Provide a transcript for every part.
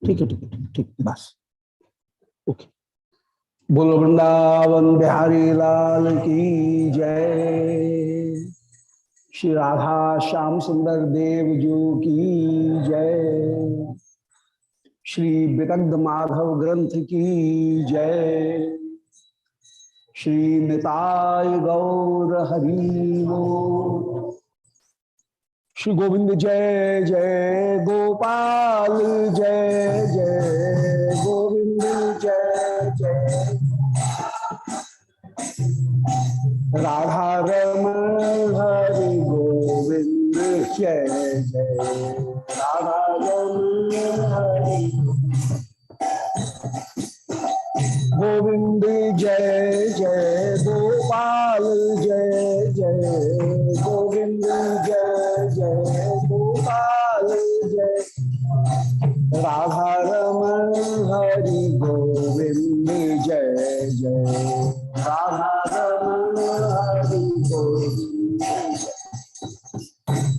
ठीक है बस ओके। बोलो वृंदावन बिहारी लाल की जय। श्री राधा श्याम सुंदर देव जी की जय। श्री विदग्ध माधव ग्रंथ की जय। श्री निताय गौर हरिओ। श्री गोविंद जय जय गोपाल जय जय गोविंद जय जय। राधा रमण हरि गोविंद जय जय। राधा रमण हरि गोविंद जय जय गोपाल जय जय गोविंद जय जय गोपाल जय। राधा रमण हरि गोविंद जय जय। राधा रमण हरि गोविंद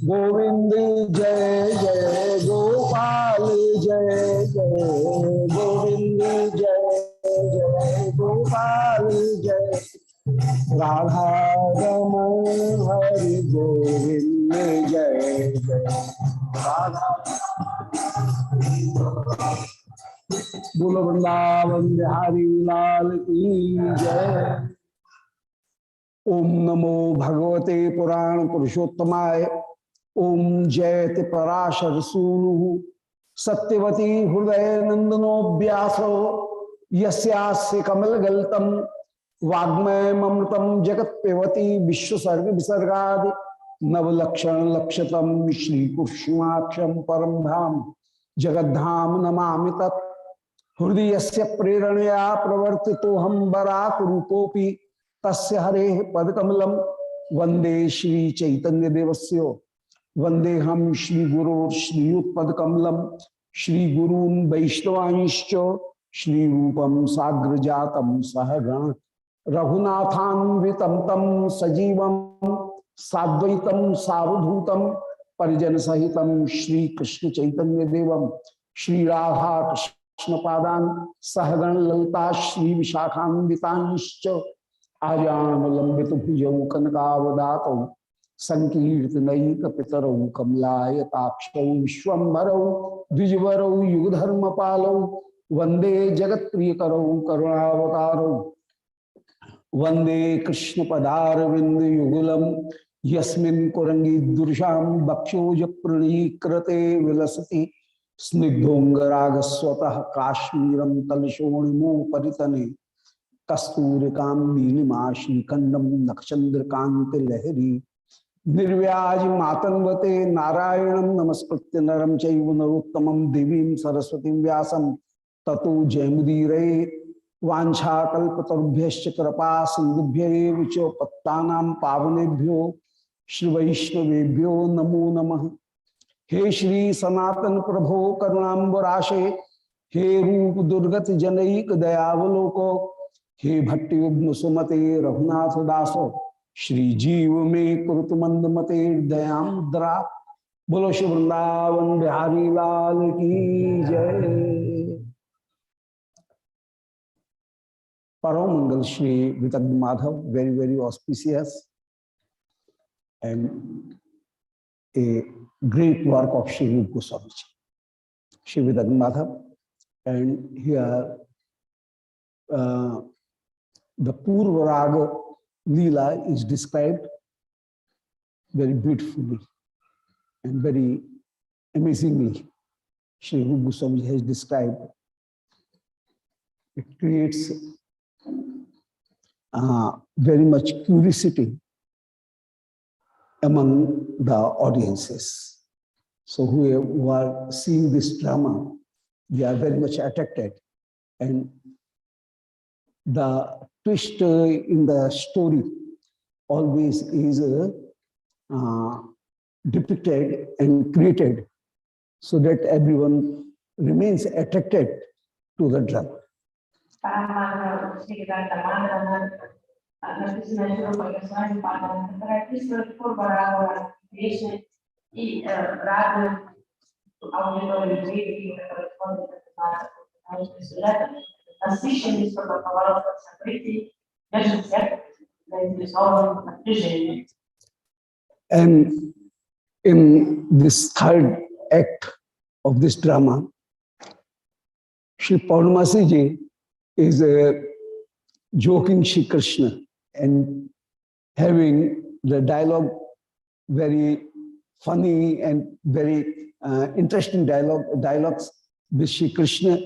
गोविंद जय जय गोपाल जय जय गोविंद जय जय गोपाल जय। राधा रमण हरि गोविंद जय जय। राधा बोलो वृंदावन बिहारी लाल की जय। ओम नमो भगवते पुराण पुरुषोत्तमाय। ओम जयति पराशर सूनु सत्यवती हृदय नंदनो व्यासो यस्यास्य कमल गलतम वाग्मय ममृतम जगत पेवती विश्वसर्ग विसर्गादि नवलक्षण लक्षतम श्री कुसुमाक्षम परम धाम जगद्धाम नमामि तत्। हृदय से प्रेरणया प्रवर्तितो हम बराक रूपोपि तस्य हरे पदकमलम वंदे श्री चैतन्य देवस्य। वंदे हम श्री गुरो श्रीयुत्पदकमलम श्री गुरून् वैष्णवांश्च श्री रूपम साग्र जातम सहगण रघुनाथान्वितम तम सजीवम साद्वैतम सावधूतम परिजन सहितम श्री कृष्ण चैतन्य देवम श्री राधा कृष्ण पादान सहगण ललिता श्री विशाखान्वितांश्च आजान लंबित भुजौ कनकावदातौ संकीर्तनैक पितरौ कमलायताक्षौ विश्वम्भरौ द्विजवरौ युगधर्म पालौ वंदे जगत प्रियकरौ करुणावतारौ वंदे कृष्ण पदारविंद युगलम यस्मिन् कुरंगी दुर्शाम बक्षोज प्रणीकृते विलसति स्निग्धोंगरागस्वतः काश्मीरम तलशोणिमो परितने कस्तूरिकां नीलिमाश्रीखंडम नक्षचंद्रकांत लहरी निर्व्याज मातन्वते नारायणं नमस्कृत्य नरं चैव नरोत्तमं देवीं सरस्वतीं व्यासं ततो जयमुदीरये। वाञ्छाकल्पतरुभ्यश्च कृपा सिन्धुभ्यैव च पत्तानां पावनेभ्यो श्री वैष्णवेभ्यो नमो नमः। हे श्री सनातन प्रभो करुणाम्बराशे हे रूप दुर्गत जनैक दयावलोको हे भट्टयुग्म सुमते रघुनाथ दासो श्री जीव में कुरुत मंद मते दयाद्रा। बोलो श्री वृंदावन बिहारी लाल की जय। परम मंगल Shri Vidagdha Madhav, very very auspicious and a great work of Sri Rupa Goswami Ji, Sri Vidagdha Madhava, and here the Purva Raga Leela is described very beautifully and very amazingly. Sri Rupa Goswami has described. It creates very much curiosity among the audiences. So who are seeing this drama, they are very much attracted. And the twist in the story always is depicted and created so that everyone remains attracted to the drama. And in this third act of this drama, Shri Purnamasi ji is joking Shri Krishna and having the dialogue very funny and very interesting dialogues with Shri Krishna.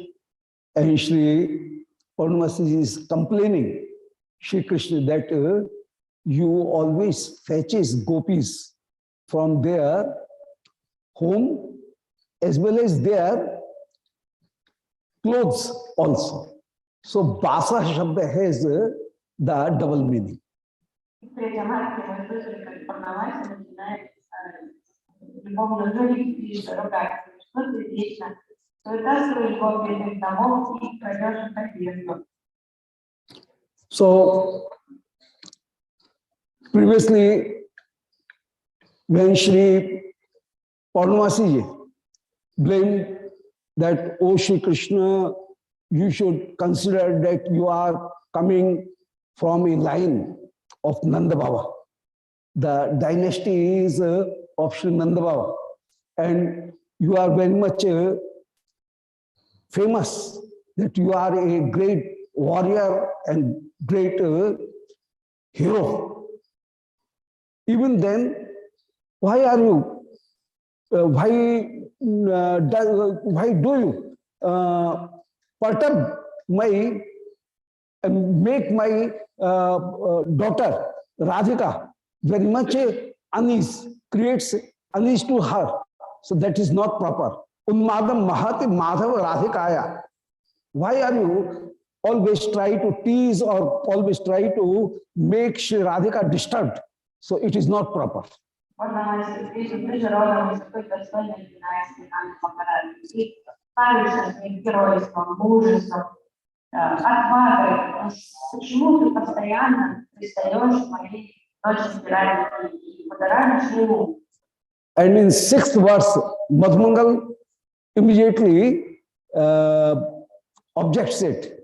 And Shri Purnamasi ji is complaining Shri Krishna that you always fetches gopis from their home as well as their clothes also. So Basa Shabda has the double meaning. So previously, when Shri Purnamasi ji blamed that, oh Shri Krishna, you should consider that you are coming from a line of Nanda Baba. The dynasty is of Shri Nanda Baba, and you are very much famous, that you are a great warrior and great hero. Even then, why are you? Why do you perturb my, make my daughter Radhika very much unease, creates unease to her? So that is not proper. Unmadam mahati Madhava Radhikaya. Why are you always try to tease or always try to make Shri Radhika disturbed? So it is not proper. And in sixth verse, Madhmangal immediately objects it,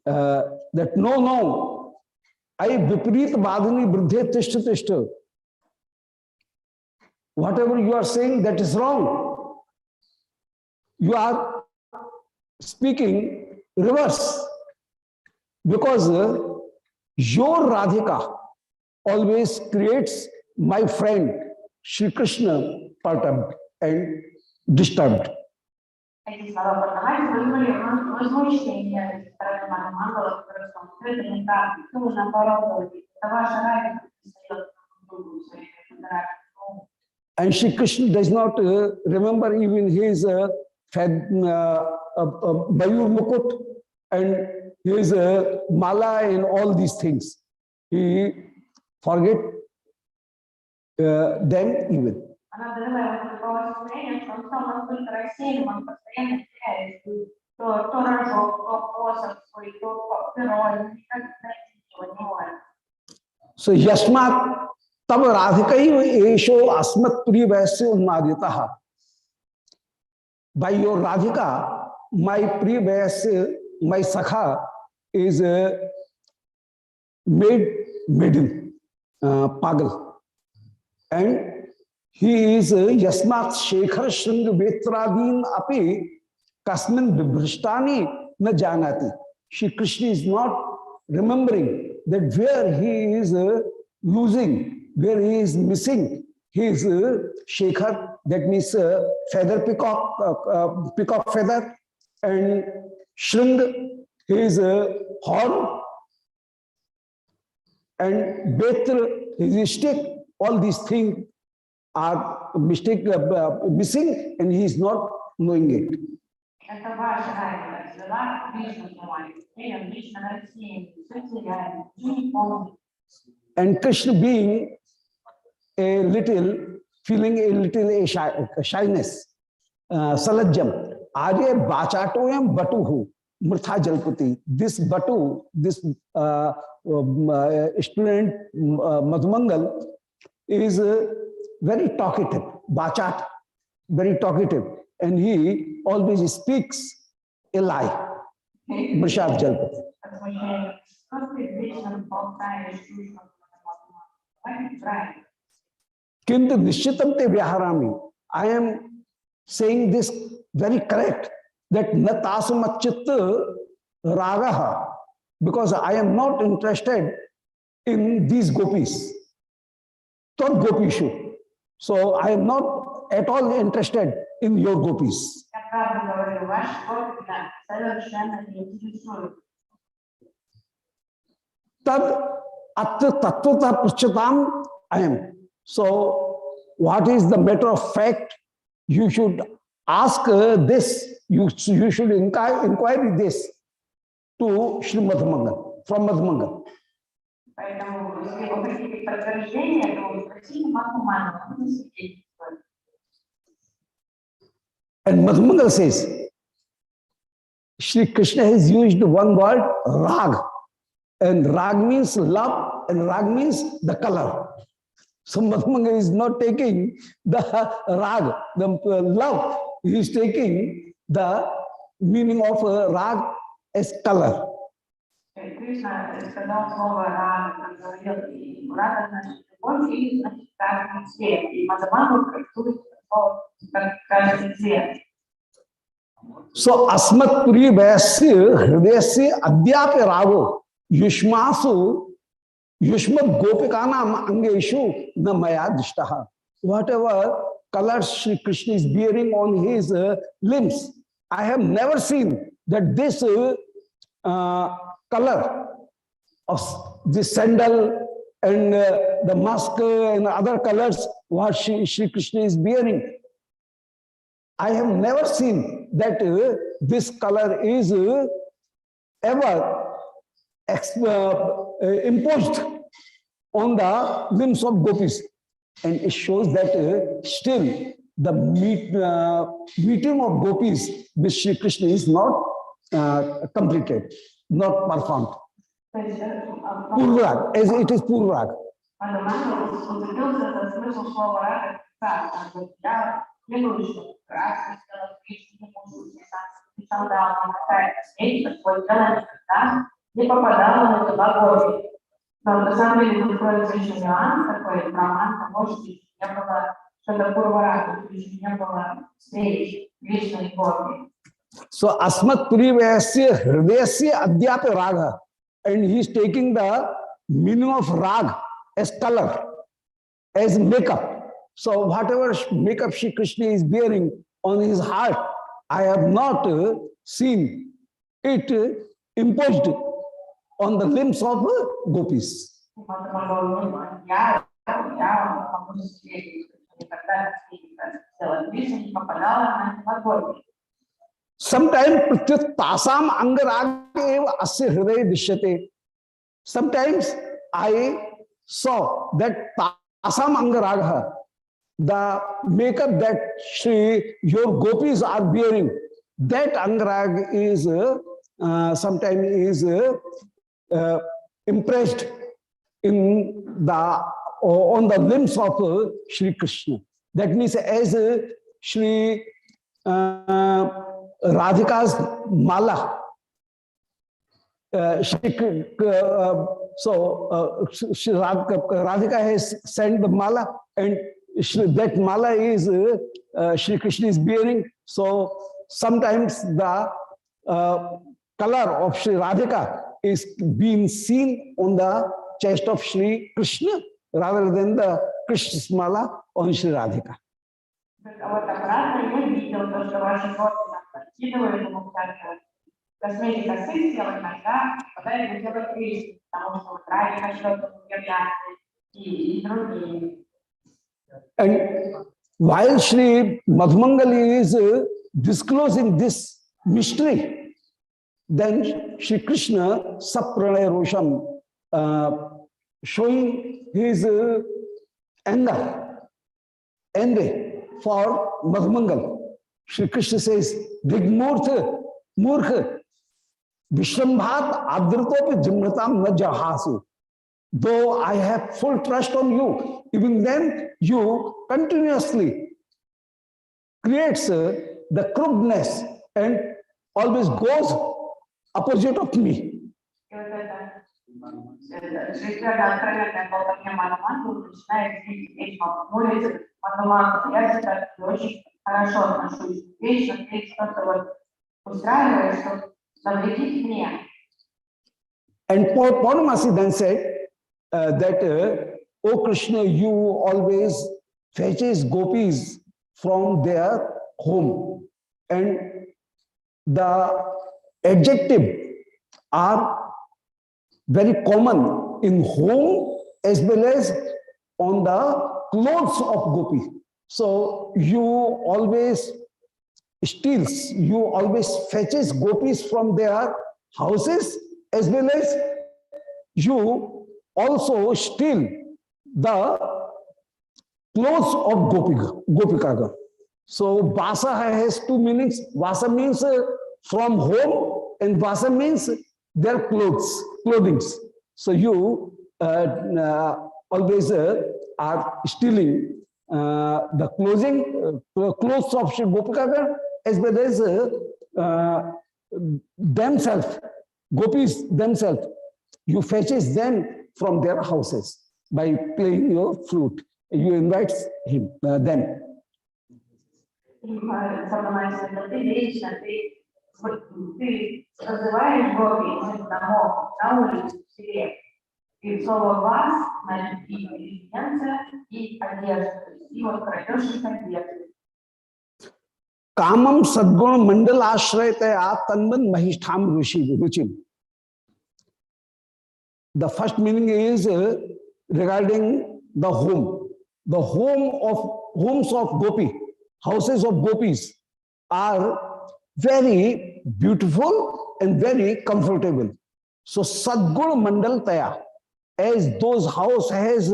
that no, I viparit vadini vruddhe tishta tishta. Whatever you are saying, that is wrong. You are speaking reverse, because your Radhika always creates my friend Shri Krishna perturbed and disturbed. And Shri Krishna does not remember even his Mayur Mukut and his mala and all these things. He forget them even. So Yasmat Tab Radhikai Esho Asmat Priya Vaisya Unmaditaha. By your Radhika, my Priya Vaisya, my Sakha is made maiden, pagal. And he is Yasmat Shekhar Shring Vetradin Api Kasmin Vibhristani Na Janati. Shri Krishna is not remembering that where he is losing, where he is missing his Shekhar, that means feather, peacock feather, and Shring, his horn, and Betra, his stick. All these things are missing, and he is not knowing it. Это важно, дела Кришна понимает. Кришна Россия, все теряет, не помнит. And Krishna being a little, feeling a little shyness, salajjam, arya bachatoyam batuhu, murtha jalpati. This batu, this student Madhumangal is very talkative, bachat, very talkative, and he always speaks a lie. Mrishad jalpati. Kintu nishitam te vyaharami. I am saying this very correct, that natasamachitta ragaha, because I am not interested in these gopis. Tad gopishu. So I am not at all interested in your gopis. Tad atta tattvata prachyatam I am. So what is the matter of fact? You should ask this, you should inquire this to Shri Madhamangal, from Madhamangal. And Madhamangal says, Shri Krishna has used one word, rag. And rag means love, and rag means the color. So Madhamangal is not taking the rag, the love. He is taking the meaning of rag as color. So asmat puri vaisya hridayasya adhyapya rago yushmasu yushmat gopikanam angeshu na maya dishtaha. Whatever colors Shri Krishna is bearing on his limbs, I have never seen that this color of the sandal and the musk and other colors what Shri Krishna is bearing, I have never seen that this color is ever imposed on the limbs of gopis. And it shows that still the meeting of gopis with Shri Krishna is not completed, not performed. Purvag, as it is Purvag. Не попадала на туда кожу. Но на самом деле тут кроется еще нюанс такой, роман, может быть, не было что-то пурвара, еще не было встреч вечной формы. So asmat purivasya hridayasya adhyapya raga, and he is taking the meaning of rag as color, as makeup. So whatever makeup Shri Krishna is bearing on his heart, I have not seen it imposed on the limbs of gopis. Sometimes tasam angarag asya hriday dishyate. Sometimes I saw that tasam angaragha, the makeup that your gopis are bearing, that angarag is sometimes is impressed in the on the limbs of Shri Krishna. That means as Shri Radhika's mala. Shri Radhika has sent the mala, and that mala is Shri Krishna is bearing. So sometimes the color of Shri Radhika is being seen on the chest of Shri Krishna rather than the Krishna's mala on Shri Radhika. And while Shri Madhamangal is disclosing this mystery, then Shri Krishna sapranay rosham, showing his anger, envy for Madhumangal. Shri Krishna says, Digmurtha, Murkha, Vishrambhat Adritopi Jimratam na jahasu. Though I have full trust on you, even then you continuously creates the crookedness and always goes opposite of me. And Purnamasi then said that, O Krishna, you always fetches gopis from their home. And the adjective are very common in home as well as on the clothes of gopi. So you always steals, you always fetches gopis from their houses, as well as you also steal the clothes of Gopika. So Vasa has two meanings. Vasa means from home, and Vasa means their clothings. So you always are stealing the clothes of Gopika, as well as themselves, gopis themselves. You fetches them from their houses by playing your flute. You invite them. И слово «вас» значит и резиденция, и одежда. И вот крадешь их одежду. Kamam sadguna mandal ashrayataya tanman mahishtham ruchim. The first meaning is regarding the home. The homes of gopi, houses of gopis are very beautiful and very comfortable. So sadguna mandal taya, as those house has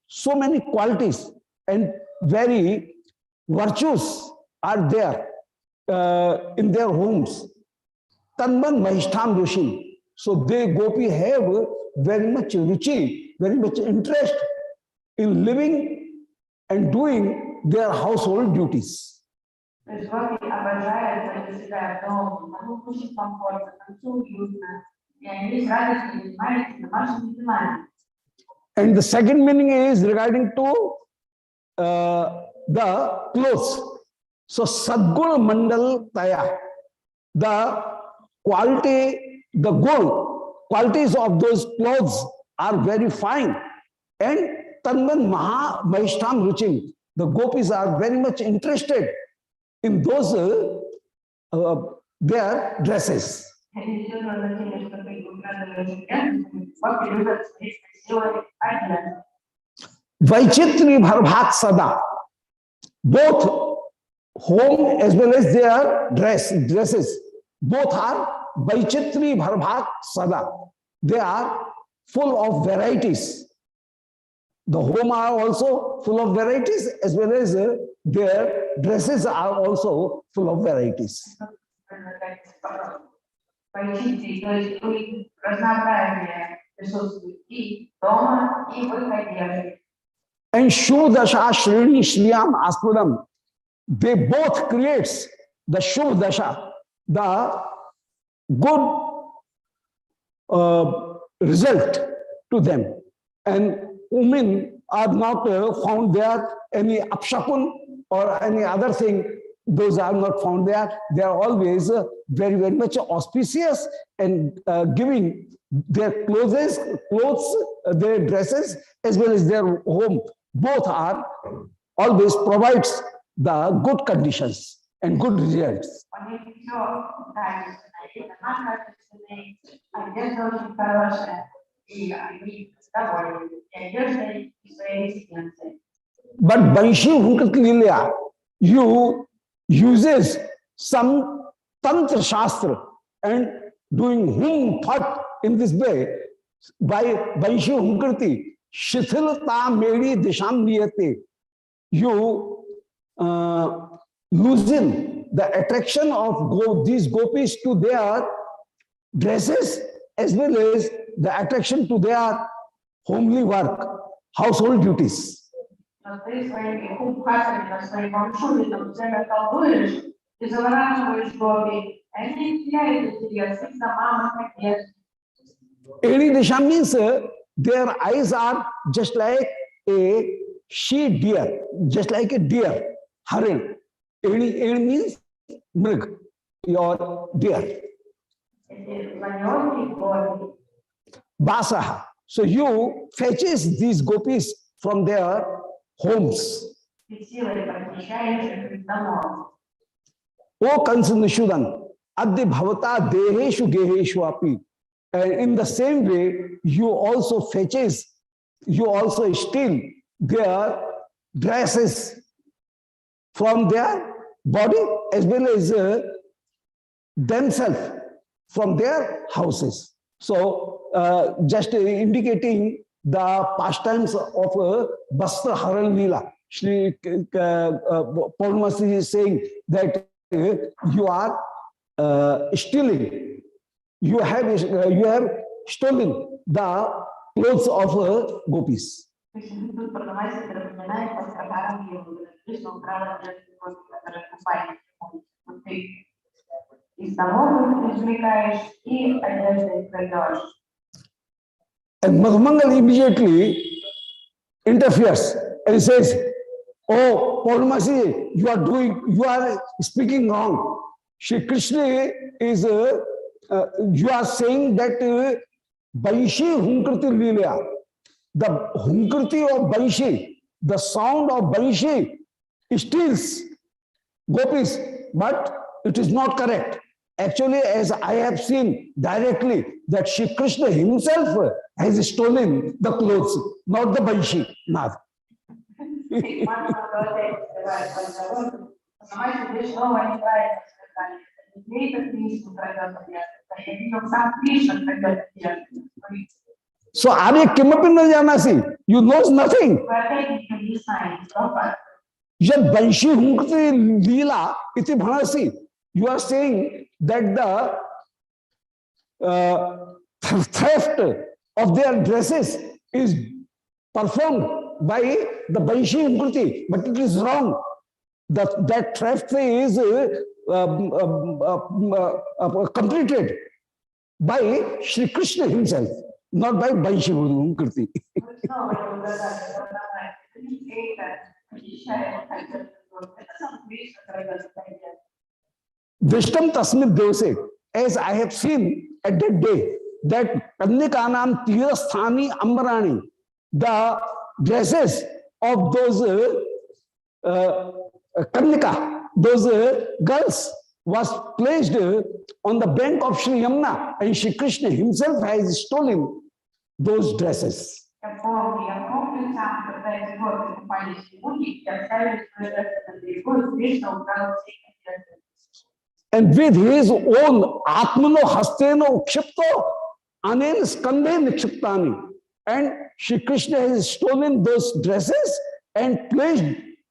so many qualities and very virtues are there in their homes. Tanman mahishtham ruchim. So they gopi have very much ruchi, very much interest in living and doing their household duties. And the second meaning is regarding to the clothes. So Sadguna Mandal Taya, the quality, the good qualities of those clothes are very fine. And Tanman Mahishtam Ruchim, the gopis are very much interested in those their dresses. Vaichitri Bharbhat Sada, both home as well as their dresses, both are Vaichitri Bharbhat Sada. They are full of varieties. The home are also full of varieties, as well as their dresses are also full of varieties. And Shubhdasha Shreni Shriyam Aspudam, they both creates the Shubhdasha, the good result to them. And women are not found there, any apshakun or any other thing, those are not found there. They are always very, very much auspicious and giving their clothes, their dresses, as well as their home. Both are always provides the good conditions and good results. But Banshi Hunkat Lilya, you uses some Tantra Shastra and doing hum phat in this way by Vanshi Hunkriti, Shithilata Medi Disham Niyate, you loosen the attraction of these gopis to their dresses as well as the attraction to their homely work, household duties. Но ты своими хумхасами, своим маршрутом время колдуешь и завораживаешь гоби. Они теряют интерес к домам, конечно. Edi Disham means their eyes are just like a she deer, just like a deer, harin. Edi means mrig, your deer. Эти ланёнки гоби. Basaha. So you fetches these gopis from their homes. Ты силой похищаешь их домов. O Kansanushudan, Addi Bhavata Deheshu Geheshu Api. And in the same way, you also steal their dresses from their body as well as themselves from their houses. So, just indicating the pastimes of Bastra Haran Leela. Shri Purnamasi is saying that you are stealing. You have stolen the clothes of gopis. Тут продавайся, напоминает по стаканам его, что украла девушку, которая купает. Ты из домов извлекаешь и одежды продаешь. And Madhamangal immediately interferes and says, "Oh, Purnamasi, you are speaking wrong. Shri Krishna is, you are saying that Vanshi Hunkriti Leela, the Hunkriti of Vanshi, the sound of Vanshi steals gopis, but it is not correct. Actually, as I have seen directly, that Shri Krishna himself has stolen the clothes, not the Vanshi. Not. So, Arya Kimapi na janasi, you knows nothing. Yad Vanshi Hunkriti Leela iti bhanasi. You are saying that the theft of their dresses is performed by the Vanshi Hunkriti, but it is wrong. That theft is completed by Shri Krishna himself, not by Vanshi Hunkriti. Vishtam Tasmit Devse, as I have seen at that day, that Kannikanam Tirasthani Ambarani, the dresses of those Kannika, those girls, was placed on the bank of Sri Yamuna, and Shri Krishna himself has stolen those dresses. And with his own Atmano Hasteno Ukshipto Anen Skandhe Nikshiptani. And Shri Krishna has stolen those dresses and placed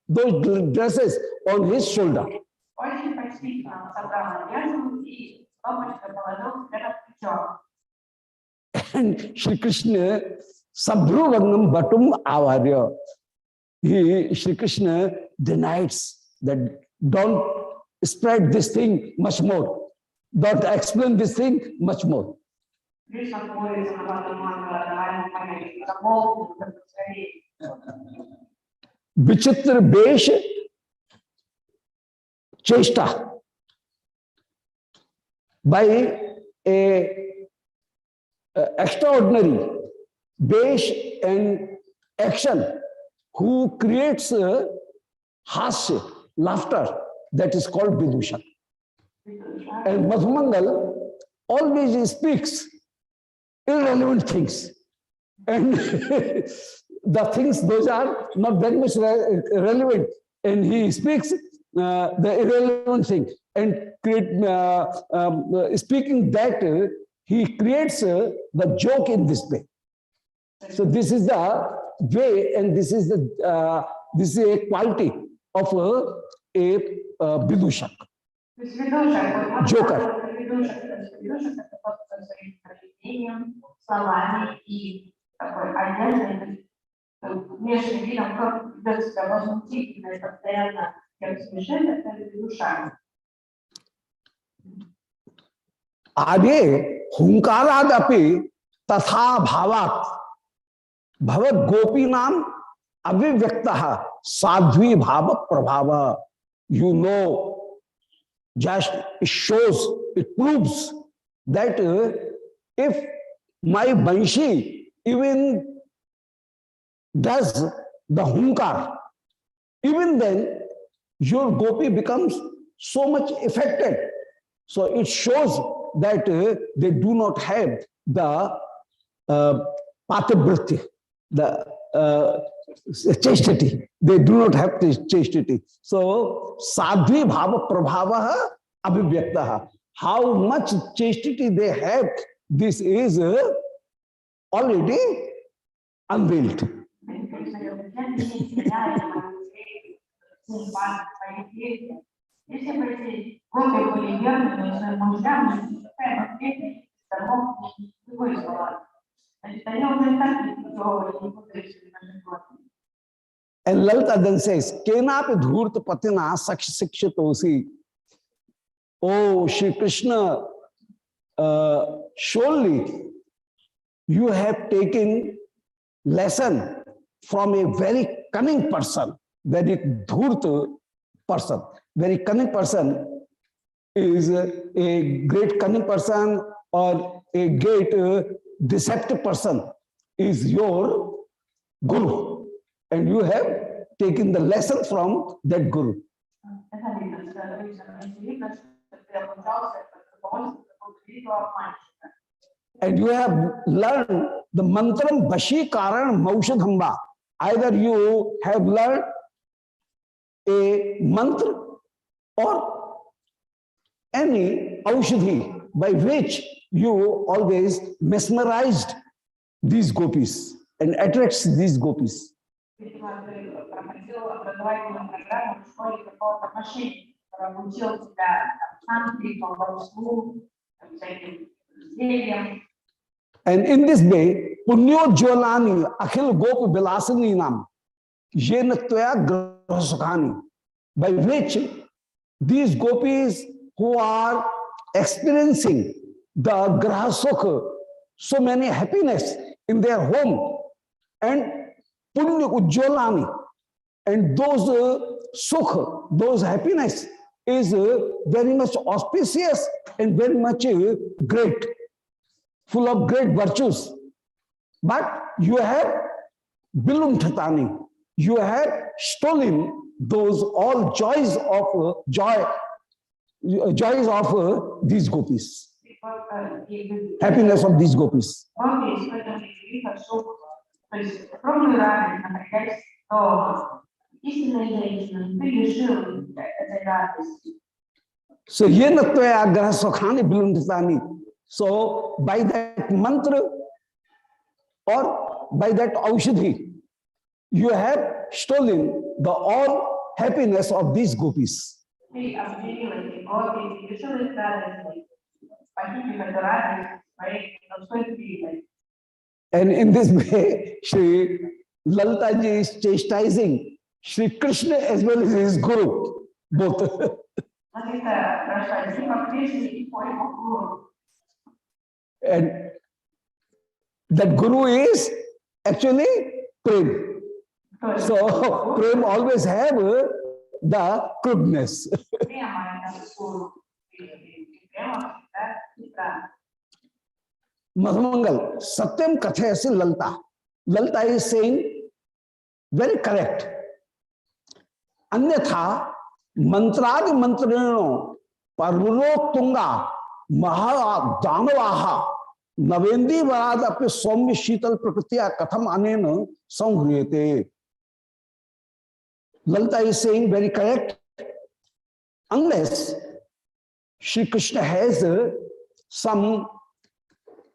those dresses on his shoulder. And Shri Krishna Sabhruvagnam Batum Avarya. Shri Krishna denies that don't spread this thing much more. Don't explain this thing much more. Vichitra Besh Chesta, by a extraordinary Besh and action, who creates hasya, laughter, that is called Vidusha. And Madhamangal always speaks irrelevant things. And the things, those are not very much relevant. And he speaks the irrelevant thing. and speaking that he creates the joke in this way. So this is the way, and this is a quality of a Vidushak. Joker. Видушек это тот, кто своим поведением, словами и такой одеждой, внешним видом, как ведет себя возмутительно и постоянно тем смешит, это видушак. आगे हुंकारादपि तथा भावात् भवत गोपी नाम अभिव्यक्त साध्वी भाव प्रभाव. You know, just it shows, it proves that if my Banshi even does the hunkar, even then your gopi becomes so much affected. So it shows that they do not have the pativriti, the chastity. They do not have this chastity. So sadhvi bhava prabhava abhivyakta. How much chastity they have, this is already unveiled. Если бы эти годы были верными своим мужьям, такая конкретная домов не вызвала. Значит, они уже так не будут And Lalita then says, Kenapi dhurta patina sakshitosi. Oh, Shri Krishna, surely you have taken lesson from a very cunning person, very dhurta person. Very cunning person is a great cunning person or a great deceptive person is your guru, and you have taken the lesson from that guru. And you have learned the mantram Bashi Karan Maushadhamba. Either you have learned a mantra or any aushadhi by which you always mesmerized these gopis and attracts these gopis. And in this way, Punyo Jolani Akhil Gop Bilasani Nam Yenatya Grahasukani, by which these gopis who are experiencing the grahasukha, so many happiness in their home, and punya ujjolani, and those sukha, those happiness is very much auspicious and very much great, full of great virtues. But you have bilumthatani, you have stolen those all joys of joys of these gopis, happiness of these gopis. So yenatya grahasukhani bilunditani. So by that mantra or by that aushadhi, you have stolen the all happiness of these gopis. And in this way, Shri Lalita ji is chastising Shri Krishna as well as his guru, both. And that guru is actually Prem. So Prem always have the crudness. Madhamangal, Satyam Kathayasi Lalita. Lalita is saying very correct. Anyatha mantradi mantrino parvuro tunga maha danavaha navendi varad api soumya sheetal prakritya katham anena samhriyate. Lalita is saying very correct. Unless Shri Krishna has some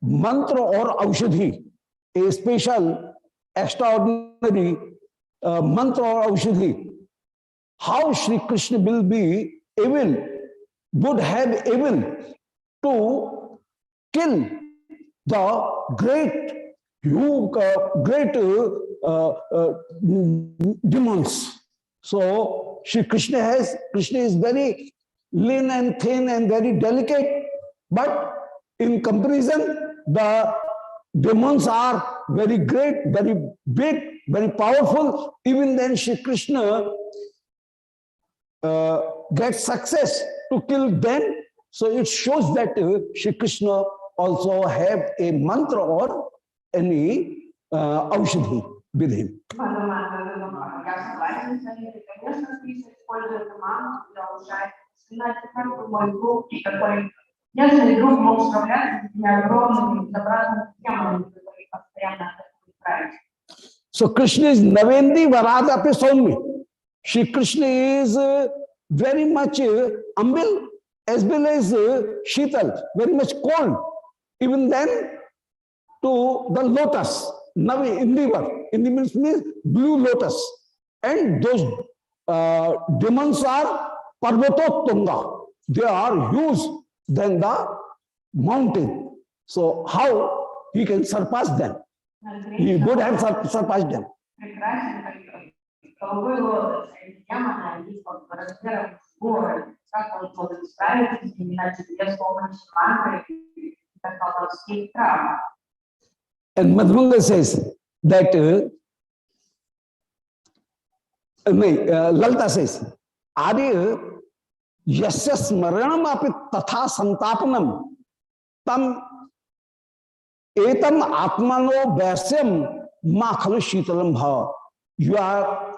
mantra or aushadhi, a special, extraordinary mantra or aushadhi. How Shri Krishna will be able, would have able to kill the great demons. So Shri Krishna is very lean and thin and very delicate, but in comparison, the demons are very great, very big, very powerful. Even then, Shri Krishna gets success to kill them. So it shows that Shri Krishna also have a mantra or any aushadhi with him. Если друг мог справляться с этими огромными безобразными темами, которые постоянно отправить. So Krishna is Navendi Varadapi Saumi. Shri Krishna is very much Ambil as well as Sheetal, very much cold. Even then, to the lotus, Navi, Indivar. Indi means blue lotus. And those demons are Parvatottunga. They are huge than the mountain. So how he can surpass them? He would have surpassed them. And Madhava says that, Lalita says, Arya Yasya Smaranam api tatha santapanam tam etam atmano vaisyam ma khalu shitalam bhava. You are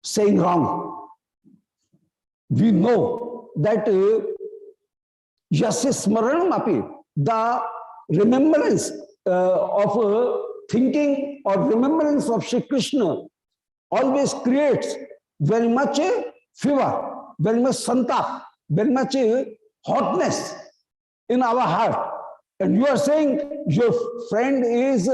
saying wrong. We know that Yasya Smaranam api, the remembrance of thinking or remembrance of Shri Krishna always creates very much fever, very much santap, very much hotness in our heart. And you are saying your friend is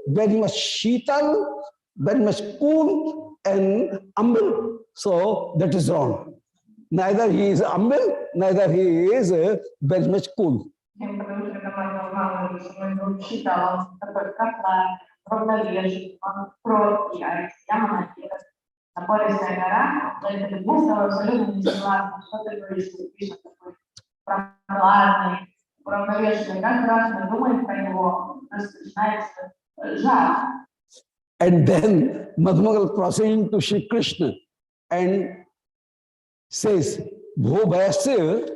very much sheetal, very much cool and humble. So that is wrong. Neither he is humble, neither he is very much cool. And then Madhava proceeding to Shri Krishna and says, Bho Vaisya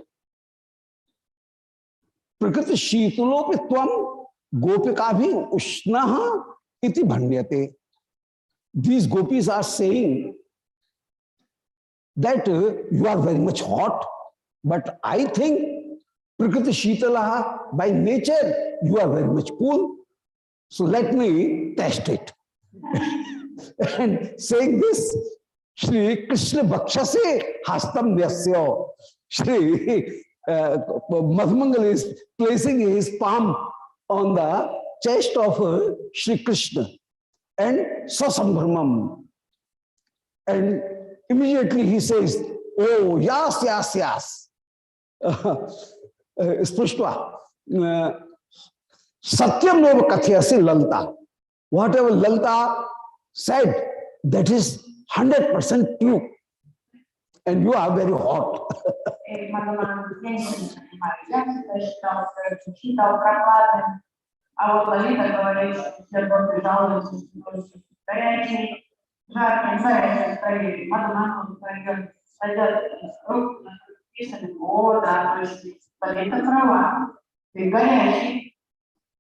Prakriti Shitulopi Tvam Gopikabhi Ushnaha Iti Bhandyate. These gopis are saying that you are very much hot, but I think Prakriti Shitalaha, by nature, you are very much cool. So let me test it. And saying this, Shri Krishna Bhakshase Hastam Vyasya. Shri Madhamangal is placing his palm on the chest of Shri Krishna and Sasambharmam. And immediately he says, Oh, yas, yas, yas. Sprishtva. Satyam eva kathayasi Lalita. Whatever Lalita said, that is 100% true. And you are very hot.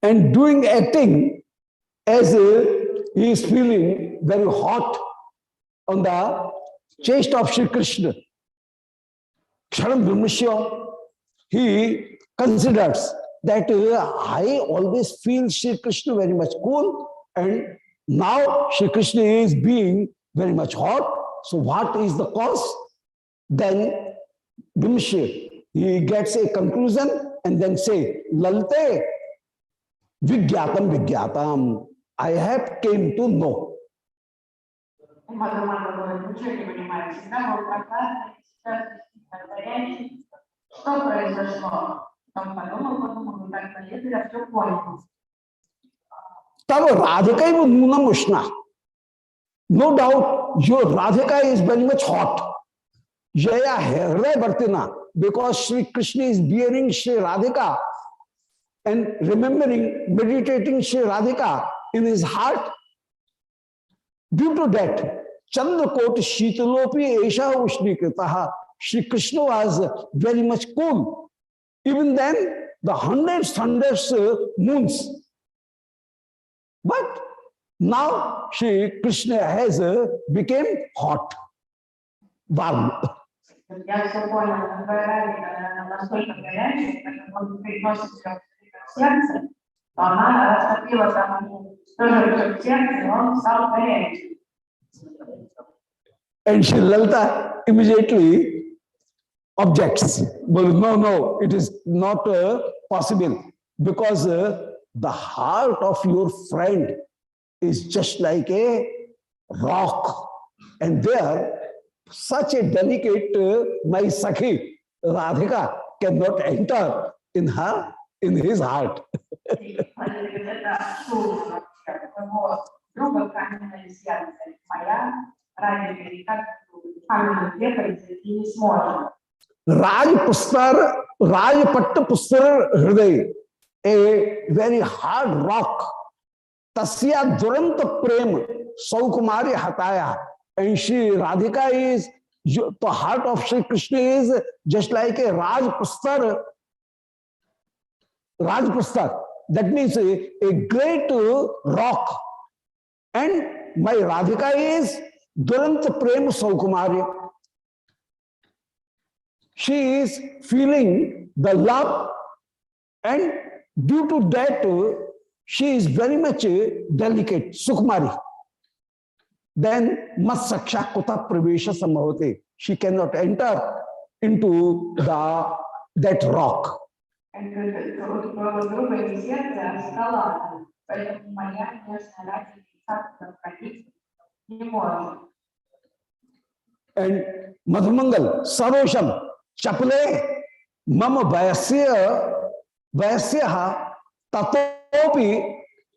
And doing acting as he is feeling very hot on the chest of Shri Krishna. Ksharam Brahmashya, he considers that I always feel Shri Krishna very much cool, and now Shri Krishna is being very much hot. So what is the cause? Then Brahmashya, He gets a conclusion and then say, Lalte Vigyatam Vigyatam. I have came to know. Madhava говорит, ничего не понимает, всегда был прохладный, сейчас настоящий. Что произошло? Он подумал, так полезли, я все понял. तब राधिका वो नूनम उष्णा. No doubt your Radhika is very much hot. Jaya Hriday Vartina, because Sri Krishna is bearing Sri Radhika and remembering, meditating Sri Radhika in his heart. Due to that, Chandrakot Shitalopi Esha Ushnikritaha, Sri Krishna was very much cool. Even then, the hundreds moons. But now Sri Krishna has become hot, warm. Я все понял, она настолько горячая, как он приносит все в сердце, то она растопила там тоже в сердце, и он стал горячим. And Sri Lalita immediately objects. Well, no, it is not possible, because the heart of your friend is just like a rock, and there such a delicate my Sakhi Radhika cannot enter in his heart. Rajpatta Pustar Hriday, a very hard rock. Tasya Duranta Prem Saukumari Hataya. And Shri Radhika is, the heart of Shri Krishna is just like a Rajpustar. That means a great rock. And my Radhika is Duranta Prem Saukumari. She is feeling the love, and due to that, she is very much delicate, Sukumari. Then Matsaksha Kuta Pravesha Samavate. She cannot enter into that rock. And Madhamangal, Sarosham, Chaple, Mama Vyasya Tatopi,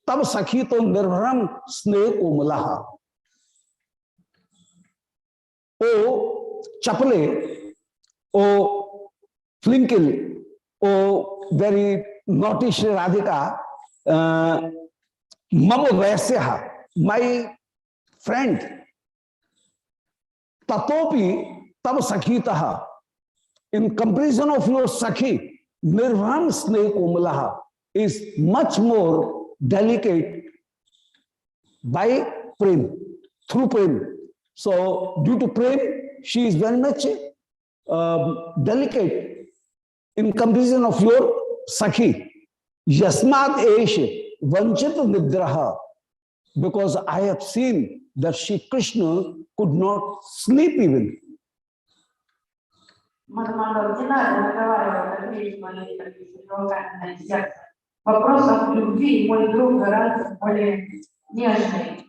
Tab Sakhito Nirvaram Sneh Umalaha. Oh, Chapale, oh, Flinkle, oh, very naughty Shri Radhika, Mama Vyasya, my friend, Tatopi Tab Sakhitaha, in comparison of your Sakhi, Nirvan Sneh Umalaha is much more delicate by Prem, through Prem. So, due to Prem, she is very much delicate in comparison of your Sakhi. Yasmat Esh Vanchit Nidraha, because I have seen that Shri Krishna could not sleep even. Вопросов любви мой друг гораздо более нежный.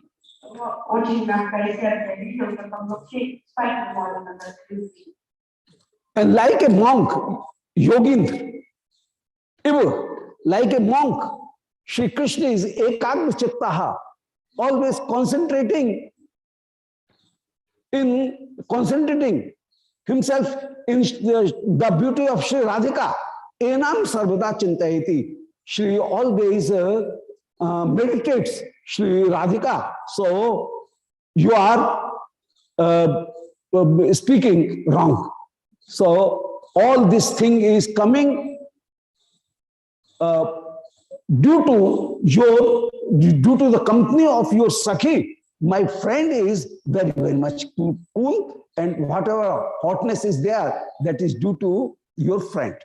Очень мягкое сердце, видел, как он вообще спать не может от этой любви. And like a monk, Yogindra, like a monk, Shri Krishna is ekagna chittaha, always concentrating himself in the beauty of Shri Radhika. Enam sarvada chintayati. Shri always meditates Shri Radhika. So you are speaking wrong. So all this thing is coming due to the company of your Sakhi. My friend is very, very much cool, and whatever hotness is there, that is due to your friend.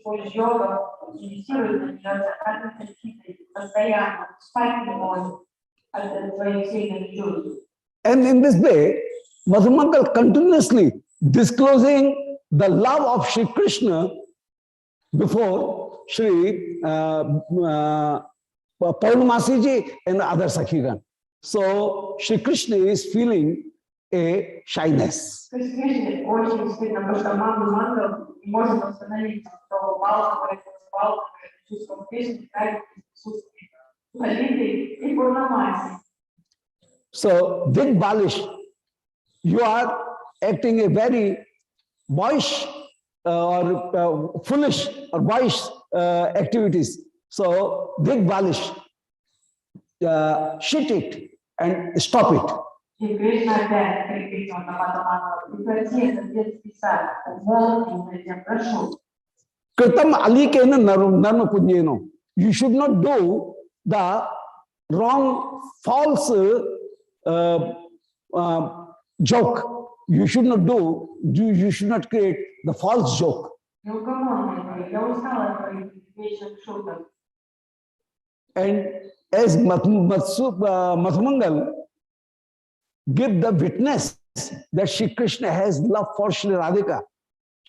пусть йога медитирует на нее, каждый постоянно, спать не может от своих сильных чувств. And in this way, Madhumangal continuously disclosing the love of Sri Krishna before Sri Paurnamasi ji and other Sakhigan. So Sri Krishna is feeling a shyness. Кришне очень стыдно, потому что Мангал не может остановиться, что балкает чувством Кришны, так присутствует Лалиты и Пурнамаси. So, Dig Balish, you are acting a very boyish or foolish or boyish activities. So, Dig Balish, shit it and stop it. И Кришна опять прикрикнул на Мадхаву: прекрати этот детский сад, умолкни, я прошу. Kritam alikena narma punyeno. You should not do the wrong, false joke. You should not do, you should not create the false joke. Я устала от твоих вечных шуток. And as Madhumangal give the witness that Shri Krishna has love for Shri Radhika,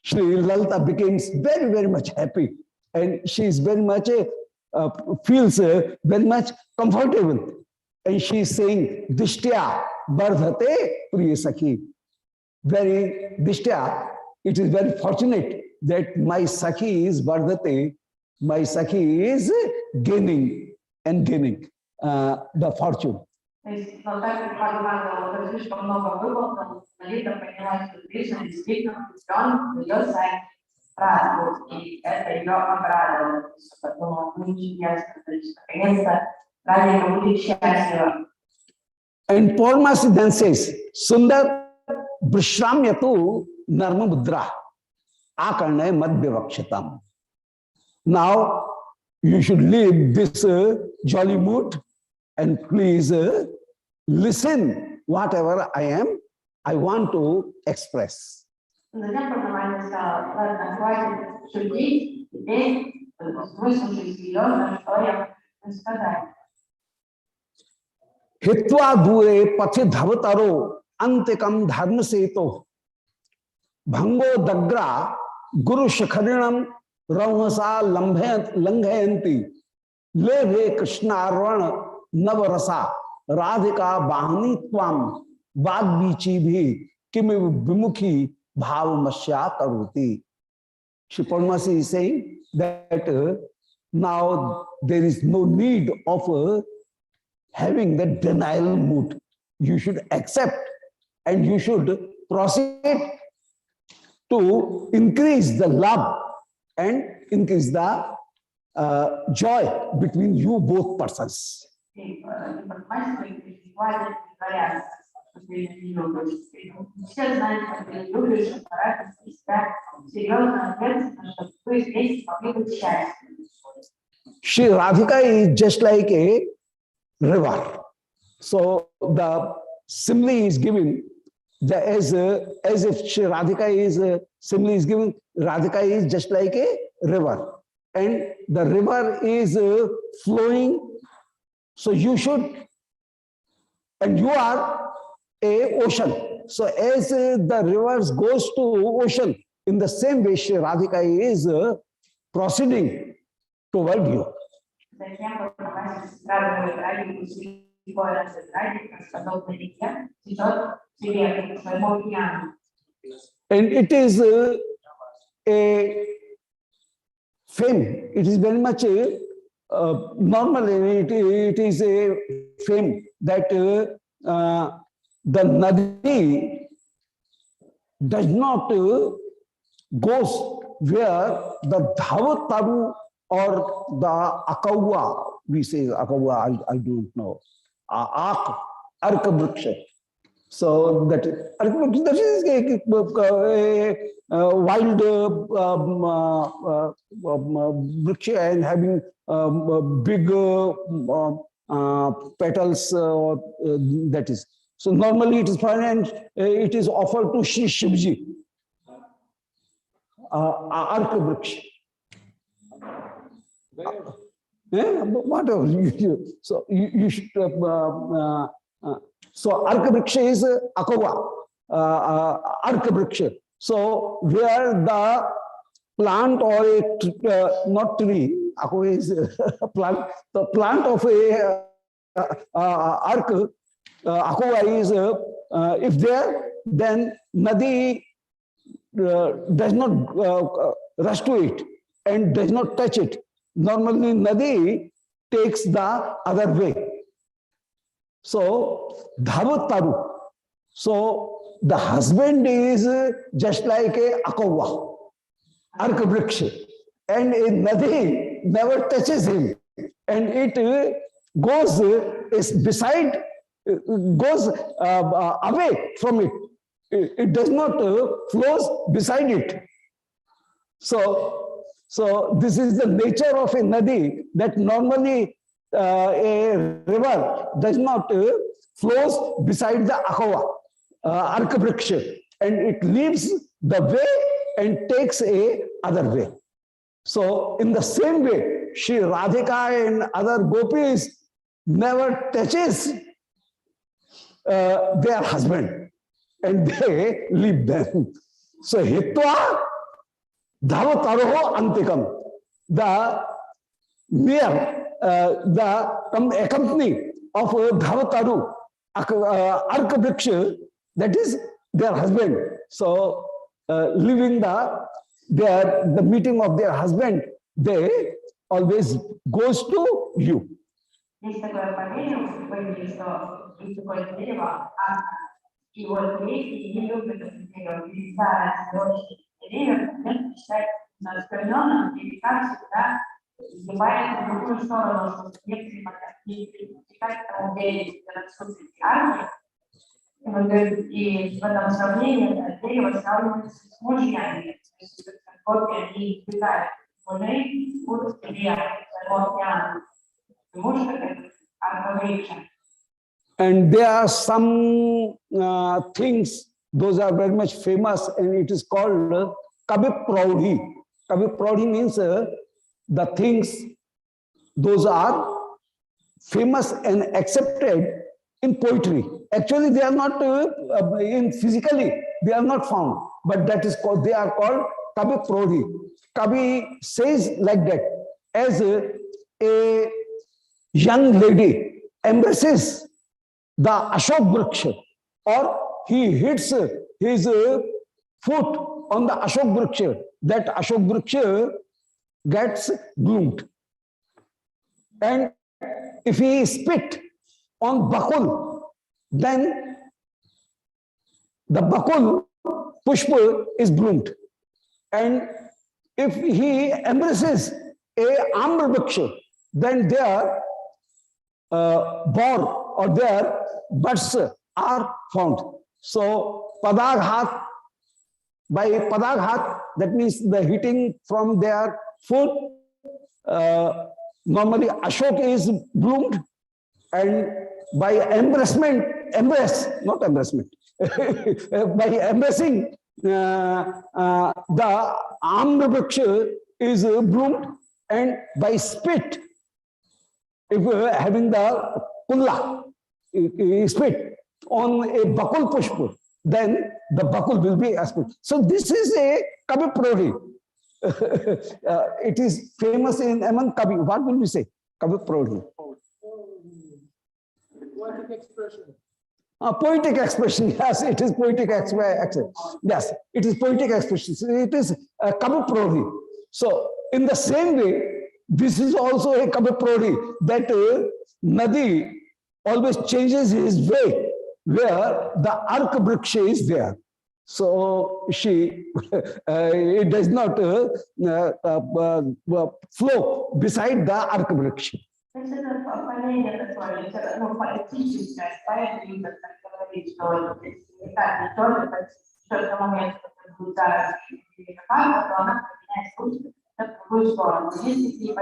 Shri Lalita becomes very, very much happy. And she is very much, feels very much comfortable. And she is saying, Dishtya Bardhate Priya Sakhi. Very Dishtya, it is very fortunate that my Sakhi is Bardhate, my Sakhi is gaining and gaining the fortune. То есть, но так как Мадхава слишком много выполнил, Лалита поняла, что Кришна действительно влюблен в ее радость, и это ее обрадовало. Подумала, ну чудесно, то есть, наконец-то Радика будет счастлива. And Purnamasi then says, Sundar Brishramyatu Narma Mudra Akarne Mad Vivakshatam. Now you should leave this jolly mood and please listen whatever I want to express. Затем Пурнамаси сказала: ладно, хватит шутить, теперь выслушай серьезно, что я хочу сказать. Hitva dure pathi dhavtaro antikam dharma seto bhango dagra guru shikharinam ramasa langhayanti leve krishna arvana Navarasa Radhika बाहनी त्वाम वाद बीची भी किम विमुखी भाव मस्या करोति. Shri Purnamasi is saying that now there is no need of having the denial mood. You should accept and you should proceed to increase the love and increase the joy between you both persons. И Пурнамаси призывает притворяться, что ты не любишь. Все знают, что ты любишь, и пора вести себя серьезно, ответственно, чтобы вы вместе могли быть счастливы. Shri Radhika is just like a river. So the simile is given as if Shri Radhika is simile is given. Radhika is just like a river, and the river is flowing. So you should, and you are a ocean. So as the rivers goes to ocean, in the same way Shri Radhika is proceeding toward you. Затем Пурнамаси сравнивает Радику с рекой, Радика, подобно реке, течет себе к своему океану. And it is a fame. It is very much normally it is a fame that the Nadi does not goes where the Dhavataru or the Akawa, we say Akawa, I don't know, Arka Vriksha. So that is a wild vriksha and having big petals, that is. So normally it is fine and it is offered to Shri Shivji, Arka Vriksha. Whatever. So you should. So Arkavriksha is Akova. Arkavriksha. So where the plant or a not tree, Akova is a plant. The plant of a ark, Akova is if there, then Nadi does not rush to it and does not touch it. Normally, Nadi takes the other way. So, Dhavattaru. So, the husband is just like a Akova, Arkavriksha, and a Nadi never touches him, and it goes is beside, goes away from it. It does not flows beside it. So this is the nature of a nadi, that normally a river does not flows beside the akava, arkavriksha, and it leaves the way and takes a other way. So in the same way, Shri Radhika and other gopis never touches their husband, and they leave them. So hitva Dhavataroho antikam. The near, the accompany of Dhavataru, Arkavriksha, that is their husband. So, leaving the meeting of their husband, they always goes to you. Есть такое поверье в Библии, что есть такое дерево, и вот вместе не любят это дерево, перестать очень дерево, конечно, считать раскаленным, и как всегда сгибается в другую сторону, чтобы некоторые не перетекать к тому дереву, когда отсутствует арки. И в этом сравнении дерево сравнивается с мужьями, то есть вот они избегают мужей, будут влиять на океан. And there are some things, those are very much famous, and it is called Kavipraudhi. Kavipraudhi means the things, those are famous and accepted in poetry. Actually, they are not in physically, they are not found, but that is called, they are called Kavipraudhi. Kavi says like that, as a young lady embraces the Ashok Vriksha, or he hits his foot on the Ashok Vriksha, that Ashok Vriksha gets bloomed. And if he spit on Bakul, then the Bakul Pushpa is bloomed. And if he embraces a Amra Vriksha, then their bor or their buds are found. So Padaghat, by Padaghat, that means the hitting from their foot, normally Ashok is bloomed, and by embracement, not embracement, by embracing the Amra Vriksha is bloomed, and by spit, if having the kulla, spit on a bakul pushpa, then the bakul will be aspect. So this is a Kavipraudhi. It is famous in among Kavi. What will we say? Kavipraudhi. Poetic expression. Poetic expression. Yes, it is poetic expression. Yes, it is poetic expression. It is Kavipraudhi. So in the same way, this is also a Kavipraudhi, that Nadi always changes his way where the Ark Vriksha is there. So she, it does not flow beside the Ark Vriksha. В другую сторону. Есть такие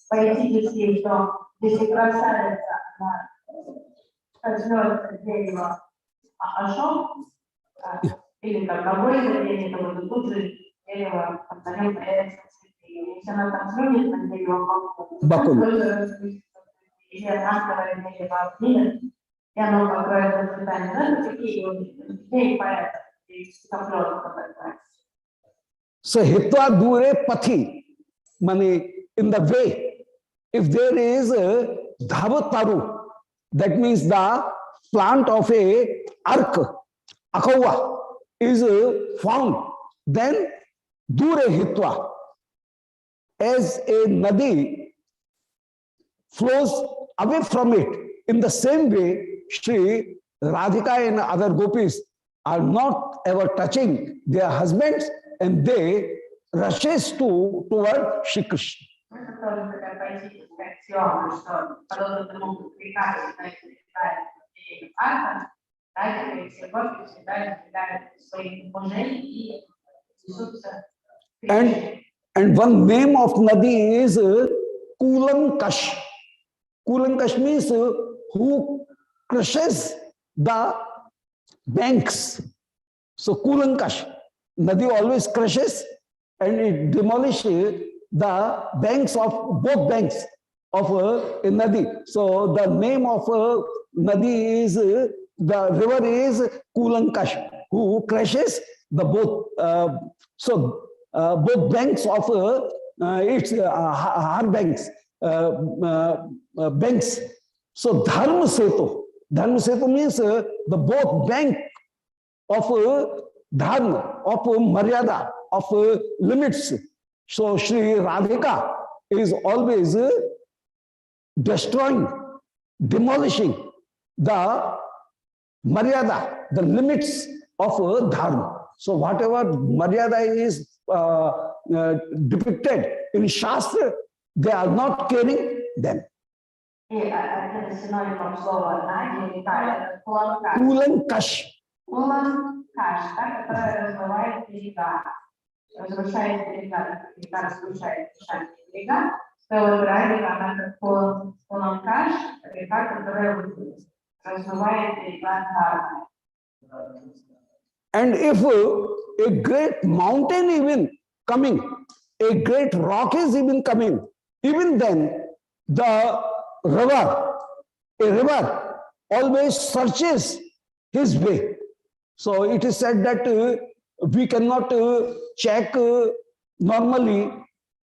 поэтические, что если красавица коснется дерева Ашок, или как ногой за дерево, то тут же дерево, на нем появятся цветы. se non trasmette e hanno so hitva dure pathi, mani in the way. If there is a dhava that means the plant of a ark, akawa, is found, then dure hitva, as a nadi flows away from it. In the same way, Shri Radhika and other gopis are not ever touching their husbands, and they rushes toward Shri Krishna. And one name of Nadi is Kulankash. Kulankash means who crushes the banks. So Kulankash, Nadi always crushes and it demolishes the banks of both banks of a Nadi. So the name of Nadi is, the river is Kulankash, who crushes the both. Both banks of its her banks. Banks. So Dharma Setu means the both bank of Dharma, of Maryada, of limits. So Shri Radhika is always destroying, demolishing the Maryada, the limits of Dharma. So whatever Maryada is depicted in Shastra, they are not caring them. Kulankash. And if a great mountain even coming, a great rock is even coming, even then the river, a river always searches his way. So it is said that we cannot check normally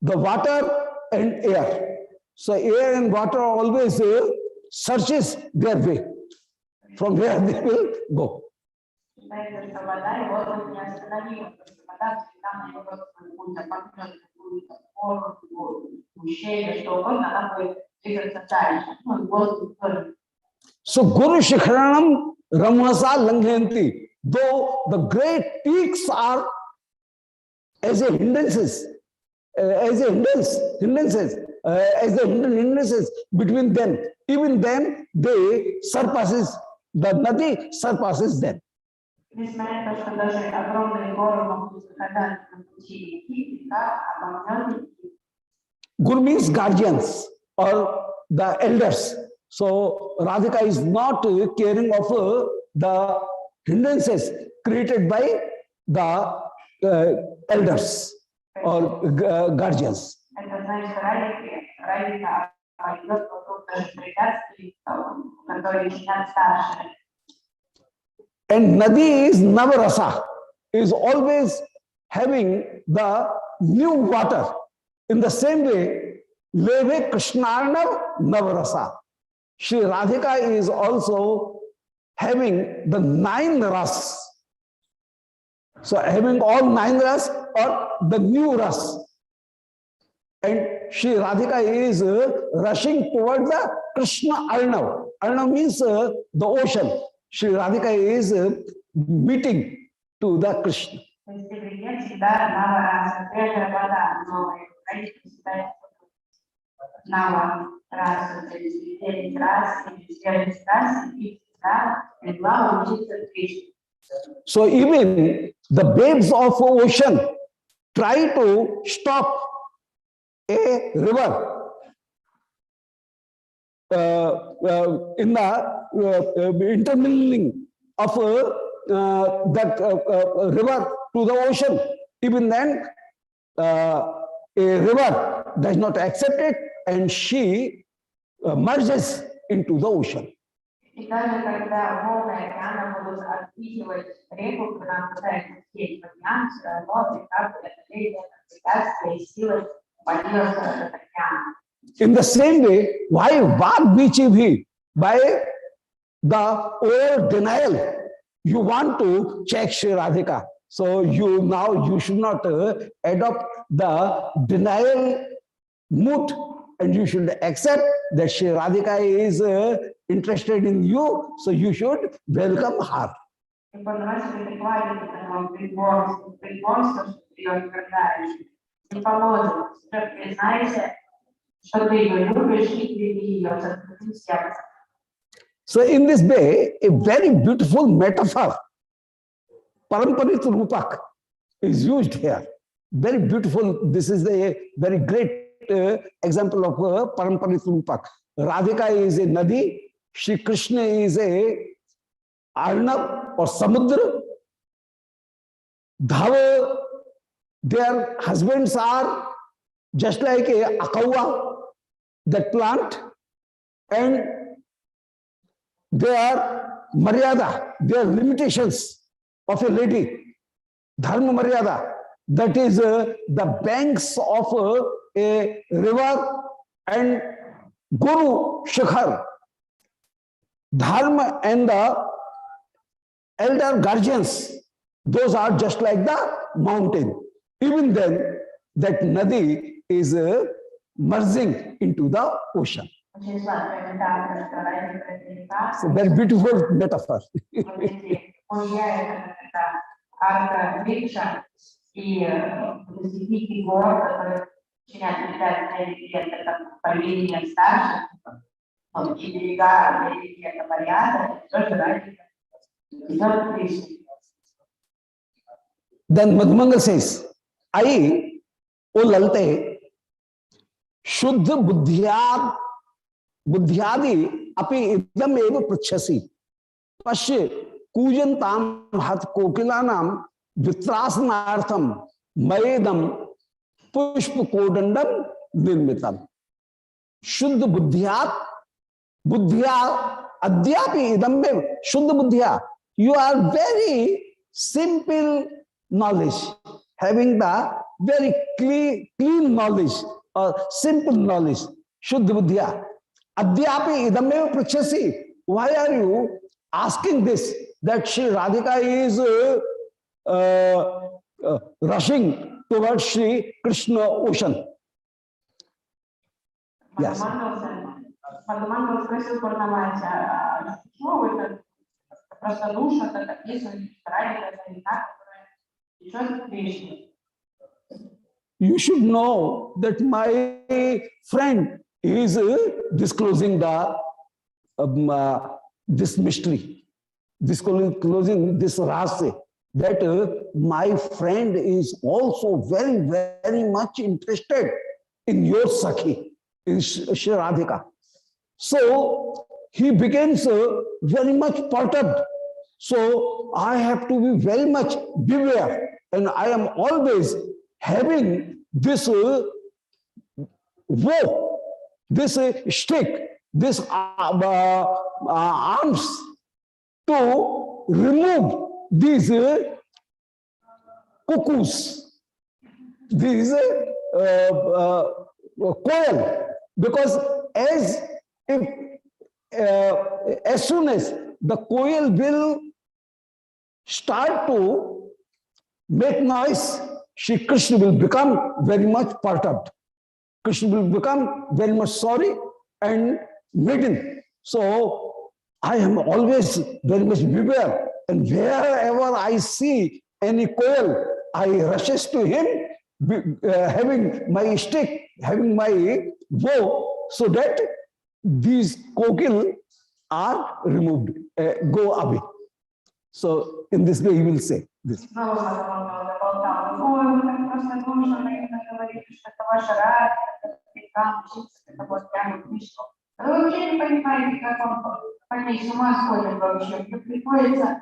the water and air. So air and water always searches their way from where they will go. So Guru Shikharanam Ramasa Langhanti, though the great peaks are as a hindrances, hindrances between them, even then they surpasses, the Nadi surpasses them. Guru means guardians or the elders. So Radhika is not caring of the hindrances created by the elders or guardians. And Nadi is Navarasa, is always having the new water. In the same way, Leve Krishnarnav Navarasa. Shri Radhika is also having the 9 ras. So having all 9 ras or the new ras. And Shri Radhika is rushing toward the Krishna Arnav. Arnav means the ocean. Shri Radhika is meeting to the Krishna. So even the babes of ocean try to stop a river in the intermingling of that river to the ocean. Even then, a river does not accept it, and she merges into the ocean. И даже когда волны океана будут отпихивать реку, когда она пытается съесть океан, все равно река, это препятствие и силы польется этот океан. In the same way, why Vag Bichi, by the old denial, you want to check Sri Radhika. So you should not adopt the denial mood, and you should accept that Sri Radhika is interested in you, so you should welcome her. И подносит ритуале, потому притворство, что ты ее отвергаешь. Не положено, что признайся, что ты ее любишь, и прими ее с открытым сердцем. So in this way, a very beautiful metaphor, Paramparit Rupak, is used here. Very beautiful. This is a very great example of Paramparit Rupak. Radhika is a Nadi, Shri Krishna is a Arnab or Samudra. Dhava, their husbands are just like a akawa, that plant, and their maryada, their limitations of a lady, dharma maryada, that is the banks of a river, and guru shikhar, dharma and the elder guardians, those are just like the mountain. Even then, that nadi is merging into the ocean. Очень сладкая метафора, что Радика река. It's a very beautiful metaphor. Вот эти мужья, это арка Викша и эти пики гор, которые чинят летать реки, это по линии старших, и берега реки, это Мариада, тоже Радика. Идет Кришна. Then Madhumanga says, I, O Lalte, Shuddha Buddhyadi api idam eva prachasi. Pashya kujantam hat kokilanam vitrasnartham mayedam pushpa kodandam nirmitam. Shuddha buddhya adyapi idam eva. Shuddha buddhya. You are very simple knowledge, having the very clean knowledge or simple knowledge. Shuddha buddhya. Adyapi idameva prachasi. Why are you asking this? That Sri Radhika is rushing towards Sri Krishna ocean. Yes. Madhumanga спросил Пурнамати, почему вы так простодушно так описываете Радика, это река, которая идет к Кришне? You should know that my friend is disclosing the this mystery, disclosing this rahasya, that my friend is also very, very much interested in your Sakhi, in Shri Radhika. So he begins very much perturbed. So I have to be very much beware, and I am always having this woe, this stick, this arms to remove these cuckoos, these coil, because as soon as the coil will start to make noise, Shri Krishna will become very much perturbed. Krishna will become very much sorry and maddened. So I am always very much beware, and wherever I see any coil, I rushes to him, having my stick, having my bow, so that these coil are removed, go away. So in this way, he will say this. Вы вообще не понимаете, как он по ней с ума сходит вообще. Приходится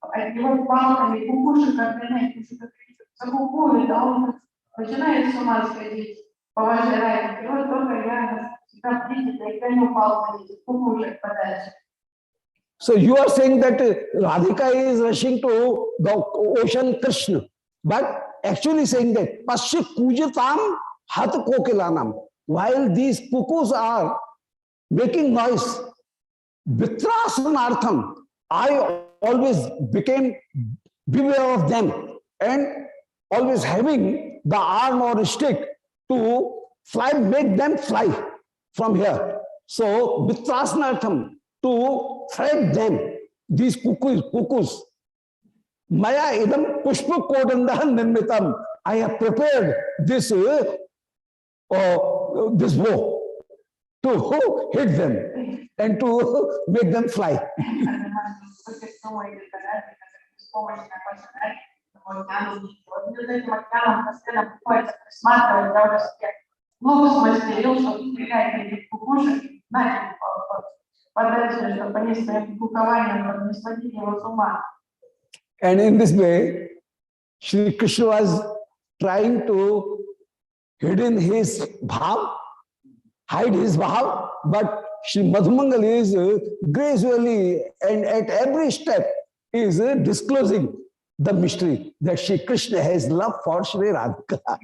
от него палками, кукушек отгонять, кукушек закукует, а он Начинает с ума сходить, поважает, и вот только я себя видит, и я не упал на эти кукушек подальше. So you are saying that Radhika is rushing to the ocean Krishna, but actually saying that Pashya Pujatam Hat Kokilanam. While these cuckoos are making noise, Vitrasanartham, I always became beware of them and always having the arm or stick to fly, make them fly from here. So Vitrasanartham, to frighten them, these cuckoos. Maya idam pushpa kodandahan nirmitam. I have prepared this this bow to hit them and to make them fly. And in this way, Shri Krishna was trying to hidden his bhav, hide his bhav, but Shri Madhumangal is gradually and at every step is disclosing the mystery that Shri Krishna has love for Shri Radhika.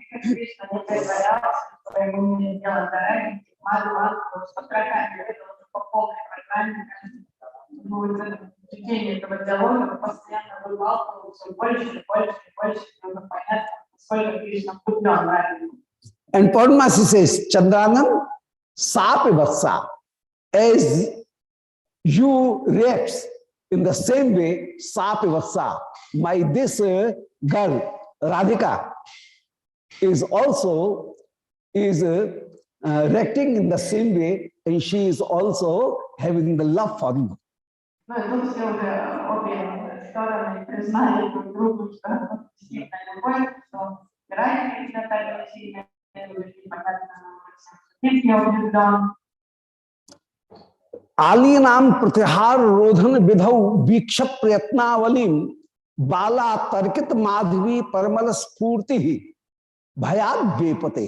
And Padmasi says, Chandranam, Sapi Vatsa, as you react in the same way, Sapi Vatsa, my this girl, Radhika, is also reacting in the same way, and she is also having the love for you. Ну, и тут все уже обе стороны признали друг другу, что действительно любовь, что Радик изначально сильно любит, и понятно, песня влюблен. आली नाम प्रतिहार रोधन विधौ वीक्ष प्रयत्नावलीम बाला तर्कित माधवी परमल स्फूर्ति ही भयाद बेपते.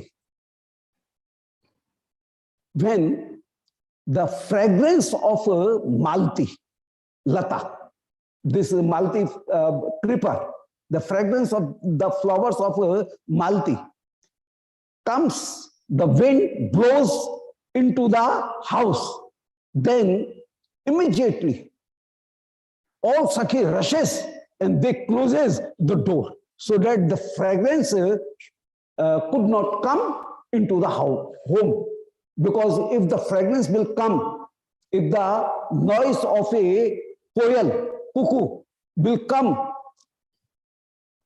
When the fragrance of Malti Lata, this Malti creeper, the fragrance of the flowers of Malti comes, the wind blows into the house, then immediately all Sakhi rushes and they closes the door so that the fragrance could not come into the home. Because if the fragrance will come, if the noise of a koyal, cuckoo, will come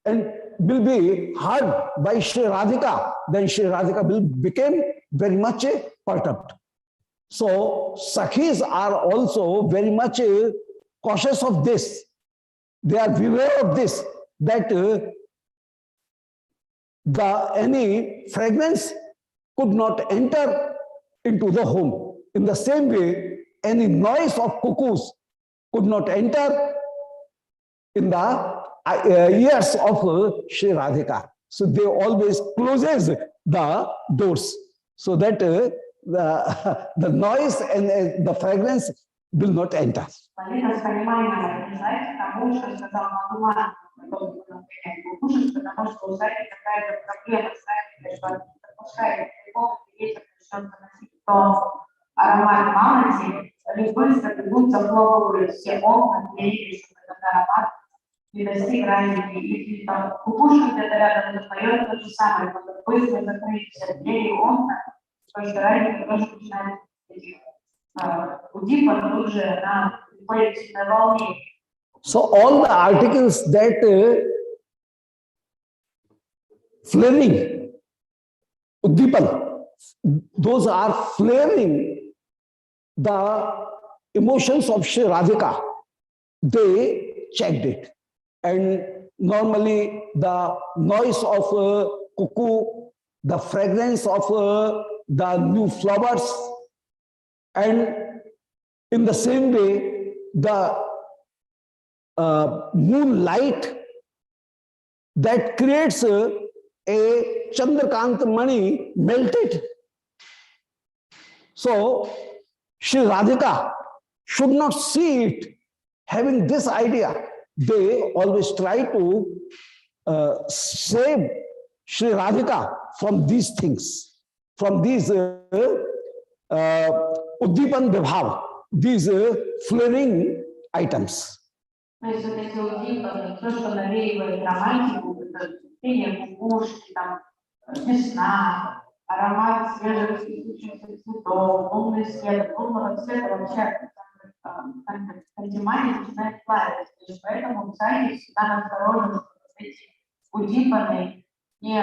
and will be heard by Shri Radhika, then Shri Radhika will become very much perturbed. So Sakhis are also very much cautious of this. They are beware of this, that any fragrance could not enter into the home. In the same way, any noise of cuckoos could not enter in the ears of Shri Radhika. So they always closes the doors so that the noise and the fragrance will not enter. Аромат мамонти, они быстро бегут, захлопывают все окна, двери, чтобы этот аромат не достиг ранее. И там кукушка где-то рядом поет то же самое, надо быстро закрыть все двери, окна, потому что ранее тоже начинает удив, он тут же на полетительной волне. So all the articles that flaring, Uddipan, those are flaring the emotions of Shri Radhika. They checked it. And normally the noise of cuckoo, the fragrance of the new flowers, and in the same way, the moonlight that creates a Chandrakant Mani melted. So Shri Radhika should not see it having this idea. They always try to save Shri Radhika from these things, from these Uddipan Vibhav, these flaring items. То есть вот эти удивы, то, что навеивает романтику, это пение кукушки, там, весна, аромат свежих цветущихся цветов, лунный свет, лунного цвета вообще антимания начинает плавиться. То есть поэтому царь всегда насторожен, чтобы эти удиваны не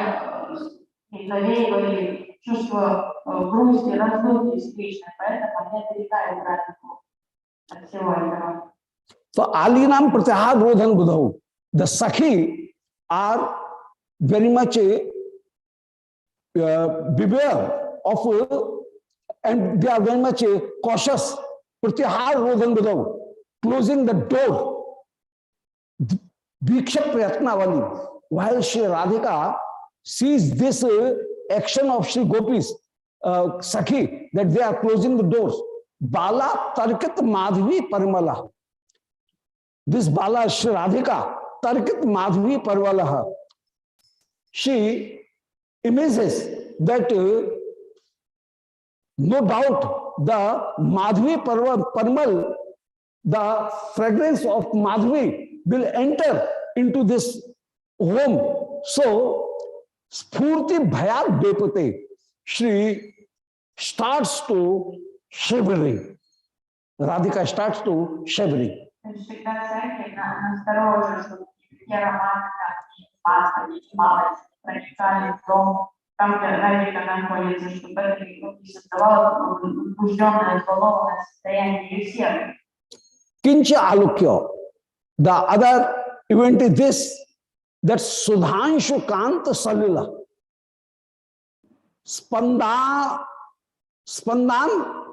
навеивали чувство грусти, разлуки встречной, поэтому они отрекают радику от всего этого. So Alinam Pratyahar Rodhan Budhau. The Sakhi are very much beware of, and they are very much cautious. Pratyahar Rodhan Budhau, closing the door. Bhiksha Prayatnavali. While Shri Radhika sees this action of Shri Gopis, Sakhi, that they are closing the doors. Bala Tarkit Madhvi Parimala. This Bala Shri Radhika, Tarkit Madhvi Parvalaha. She imagines that no doubt the Madhvi Parmal, the fragrance of Madhvi will enter into this home. So, Spurti Bhayat Depate, she starts to shivering. Radhika starts to shivering. Всегда церковь насторожена, чтобы такие ароматы, как масло, малость, проникали в дом, там, где Радика находится, чтобы это не создавало возбужденное, взволнованное состояние ее сердца. Kincha Alukya. The other event is this, that Sudhanshu Kant Salila. Spandan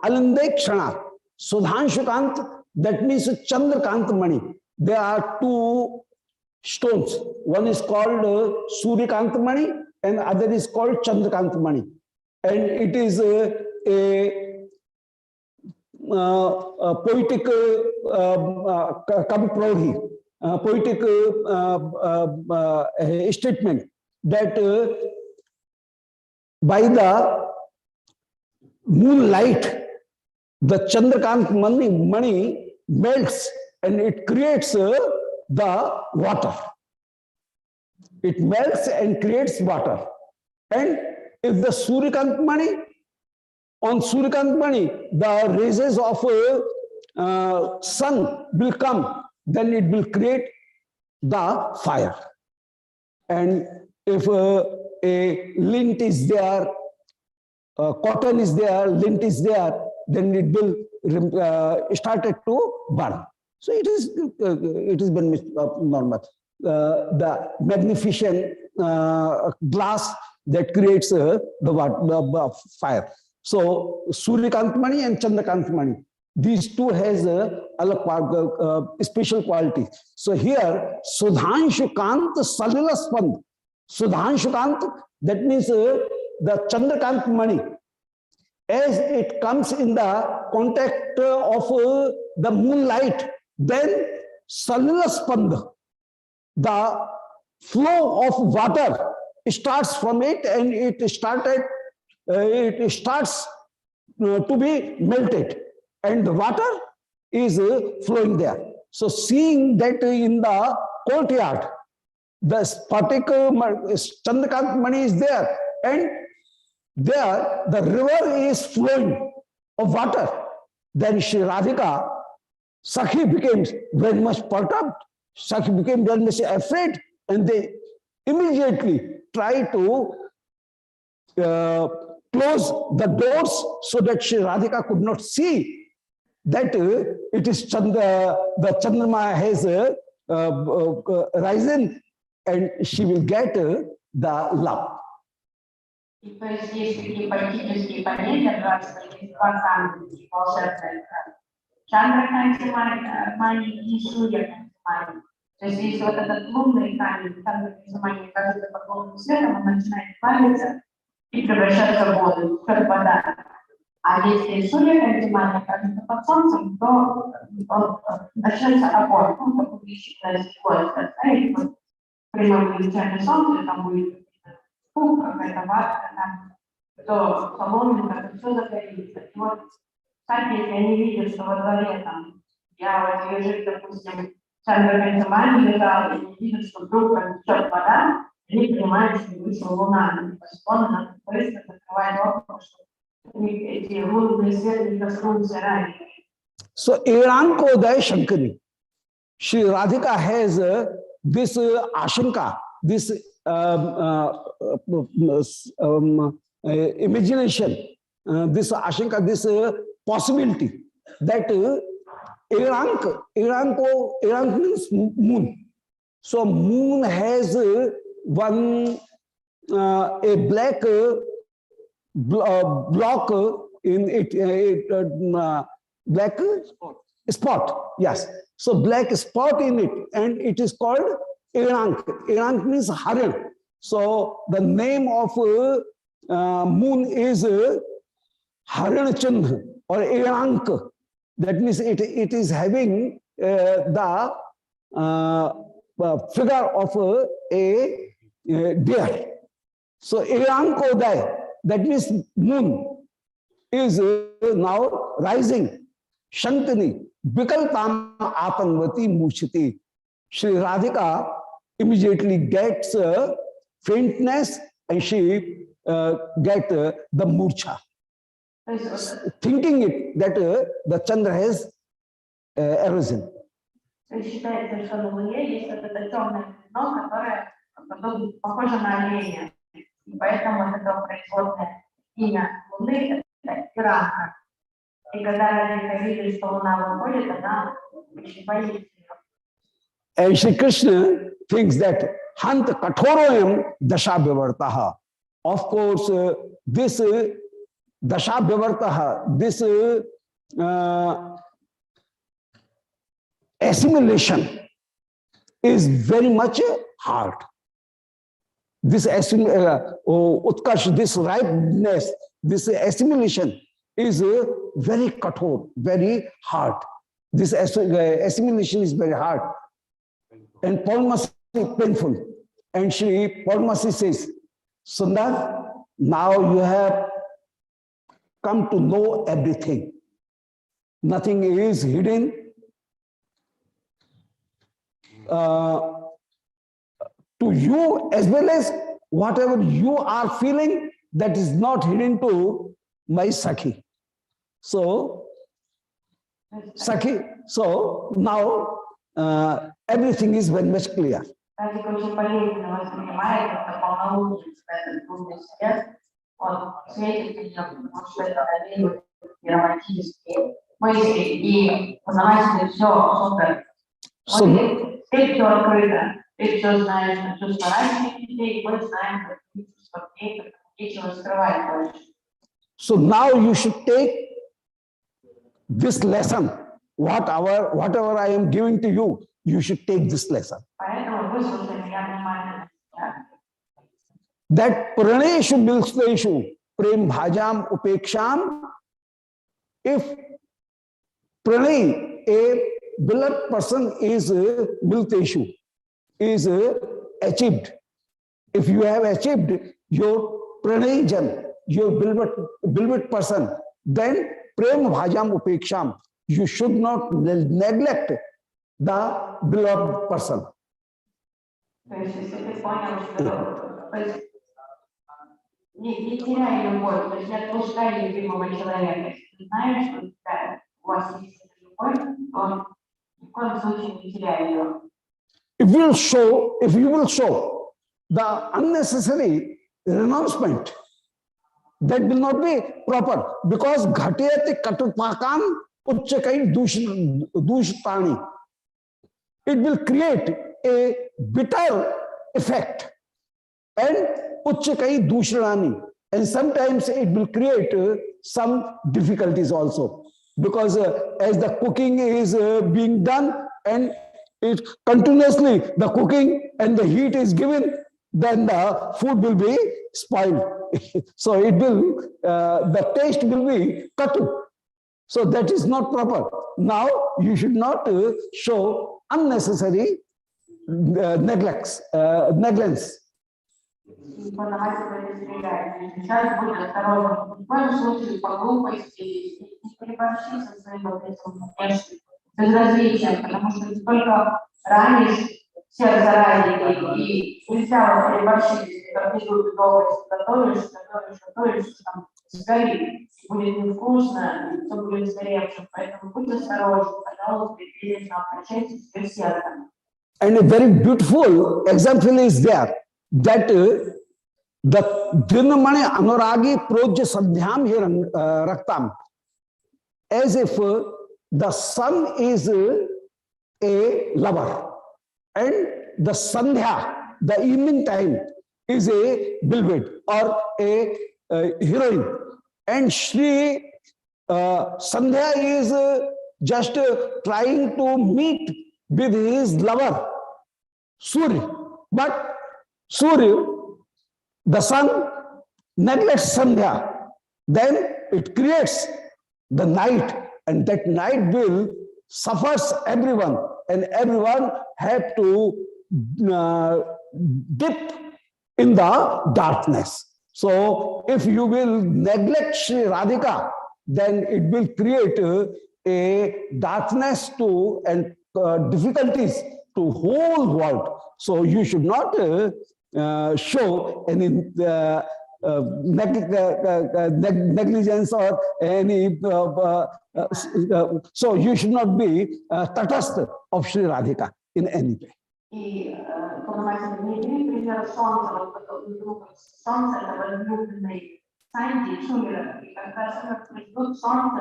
Alinde Kshana. Sudhanshu Kant, that means Chandrakant Mani. There are two stones. One is called Suryakant Mani and other is called Chandrakant Mani. And it is a poetic Kavi poetic statement that by the moonlight, the Chandrakant Mani melts and it creates the water. It melts and creates water. And if the Suryakant Mani, on Suryakant Mani, the rays of sun will come, then it will create the fire. And if a lint is there, cotton is there, lint is there, then it will started to burn. So it is been normal. The magnificent glass that creates the fire. So Suryakant Mani and Chandrakant Mani, these two has a special quality. So here Sudhanshu Kant Salila Spand. Sudhanshu Kant, that means the Chandrakant Mani, as it comes in the contact of the moonlight, then Salila Spand, the flow of water starts from it and it starts to be melted and the water is flowing there. So seeing that in the courtyard, the Spatik Chandrakant Mani is there and there the river is flowing of water, then Shri Radhika, Sakhi became very much perturbed. Sakhi became very much afraid and they immediately try to close the doors so that Shri Radhika could not see that it is the Chandrama has risen and she will get the love. И то есть есть такие политические понятия, два волшебные. Чандра Мани и Сурья Мани. То есть если вот этот лунный камень, там, где внимание кажется под лунным светом, он начинает плавиться и превращаться в воду, как вода. А если Сурья внимание кажется под солнцем, то он начнется опор, ну, как увеличенная скорость, да, и вот прямое влияние солнца, там будет какая-то ватка, там, то соломинка, то все загорится. И вот, кстати, если они видят, что во дворе там, я вот лежит, допустим, Центр Пенсильвании лежал, и видят, что вдруг течет вода, они понимают, что вышла луна. Он надо быстро закрывать окна, чтобы эти лунные свет не коснулся ранее. So, Erankoday Shankari. Shri Radhika has this ashanka, this imagination, this ashanka, this possibility that Erank means moon. So moon has one a black block in it, black spot. Yes. So black spot in it, and it is called Erank. Erank means Haran. So the name of moon is Haran Chandra or Erank. That means it is having the figure of a deer. So Erankoday, that means moon, is now rising. Shankani, Vikaltam Apanvati Muchiti. Shri Radhika immediately gets faintness and she gets the murcha. Thinking it that the Chandra has arisen. Считается, что на Луне есть вот это темное пятно, которое похоже на оленя. И поэтому вот это производное имя Луны – это Иранка. И когда Радика видит, что Луна выходит, она очень боится ее. And Shri Krishna thinks that Hant Kathoroyam Dasha Vivartaha. Of course, this Dasha Vivartaha, this assimilation is very much hard. This Utkarsh, this ripeness, this assimilation is very kathor, very hard. This assimilation is very hard. And Paulmasi painful. And Shri Paulmasi says, Sundar, now you have come to know everything. Nothing is hidden. To you, as well as whatever you are feeling, that is not hidden to my Sakhi. So, Sakhi, so now everything is very much clear. So, so now you should take this lesson, whatever I am giving to you, you should take this lesson. That praneshu milsteshu prem bhajam upeksham, if pranay, a beloved person is milteshu, is achieved. If you have achieved your pranayajan, your beloved person, then prem bhajam upeksham, you should not neglect the beloved person. Не теряй любовь, то есть не отпускай любимого человека. Если ты знаешь, что у вас есть любовь, то ни в коем случае не теряй ее. If you will show the unnecessary renouncement, that will not be proper, because ghatiyate katupakam uchchakai dushtani. It will create a bitter effect and uchchakai dushrani, and sometimes it will create some difficulties also, because as the cooking is being done and if continuously the cooking and the heat is given, then the food will be spoiled. So it will, the taste will be katu. So that is not proper. Now you should not show unnecessary neglects, negligence. Познаватель предостерегает. Сейчас будь осторожен. Ни в коем случае по глупости не переборщи со своим вот этим внешним безразличием, потому что ты только ранишь всех заради, и нельзя вот переборщить, как идут долго готовишь, там сгорит, и будет невкусно, и все будет сгоревшим. Поэтому будь осторожен, пожалуйста, и бережно обращайся с своим сердцем. And a very beautiful example is there that the Drinamani Anuragi Projya Sadhyam here Raktam, as if the sun is a lover and the Sandhya, the evening time, is a bilwid or a heroine, and Shri Sandhya is just trying to meet with his lover Surya, but Surya, the sun, neglects Sandhya, then it creates the night, and that night will suffers everyone, and everyone have to dip in the darkness. So if you will neglect Shri Radhika, then it will create a darkness to and difficulties to whole world. So you should not show any negligence or any. So you should not be tatastha of Shri Radhika in any way. И понимаете, не бери пример солнца, солнце это возлюбленный Санди Шумера, и когда придут солнце,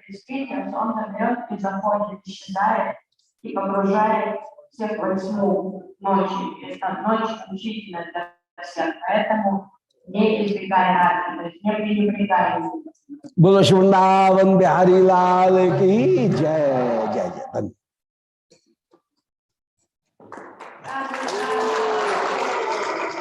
действительно солнце берет и заходит, исчезает и погружает всех во тьму ночи. Это ночь мучительная для всех, поэтому не избегай радости, не пренебрегай его. बोलो वृंदावन बिहारी लाल की जय जय जय।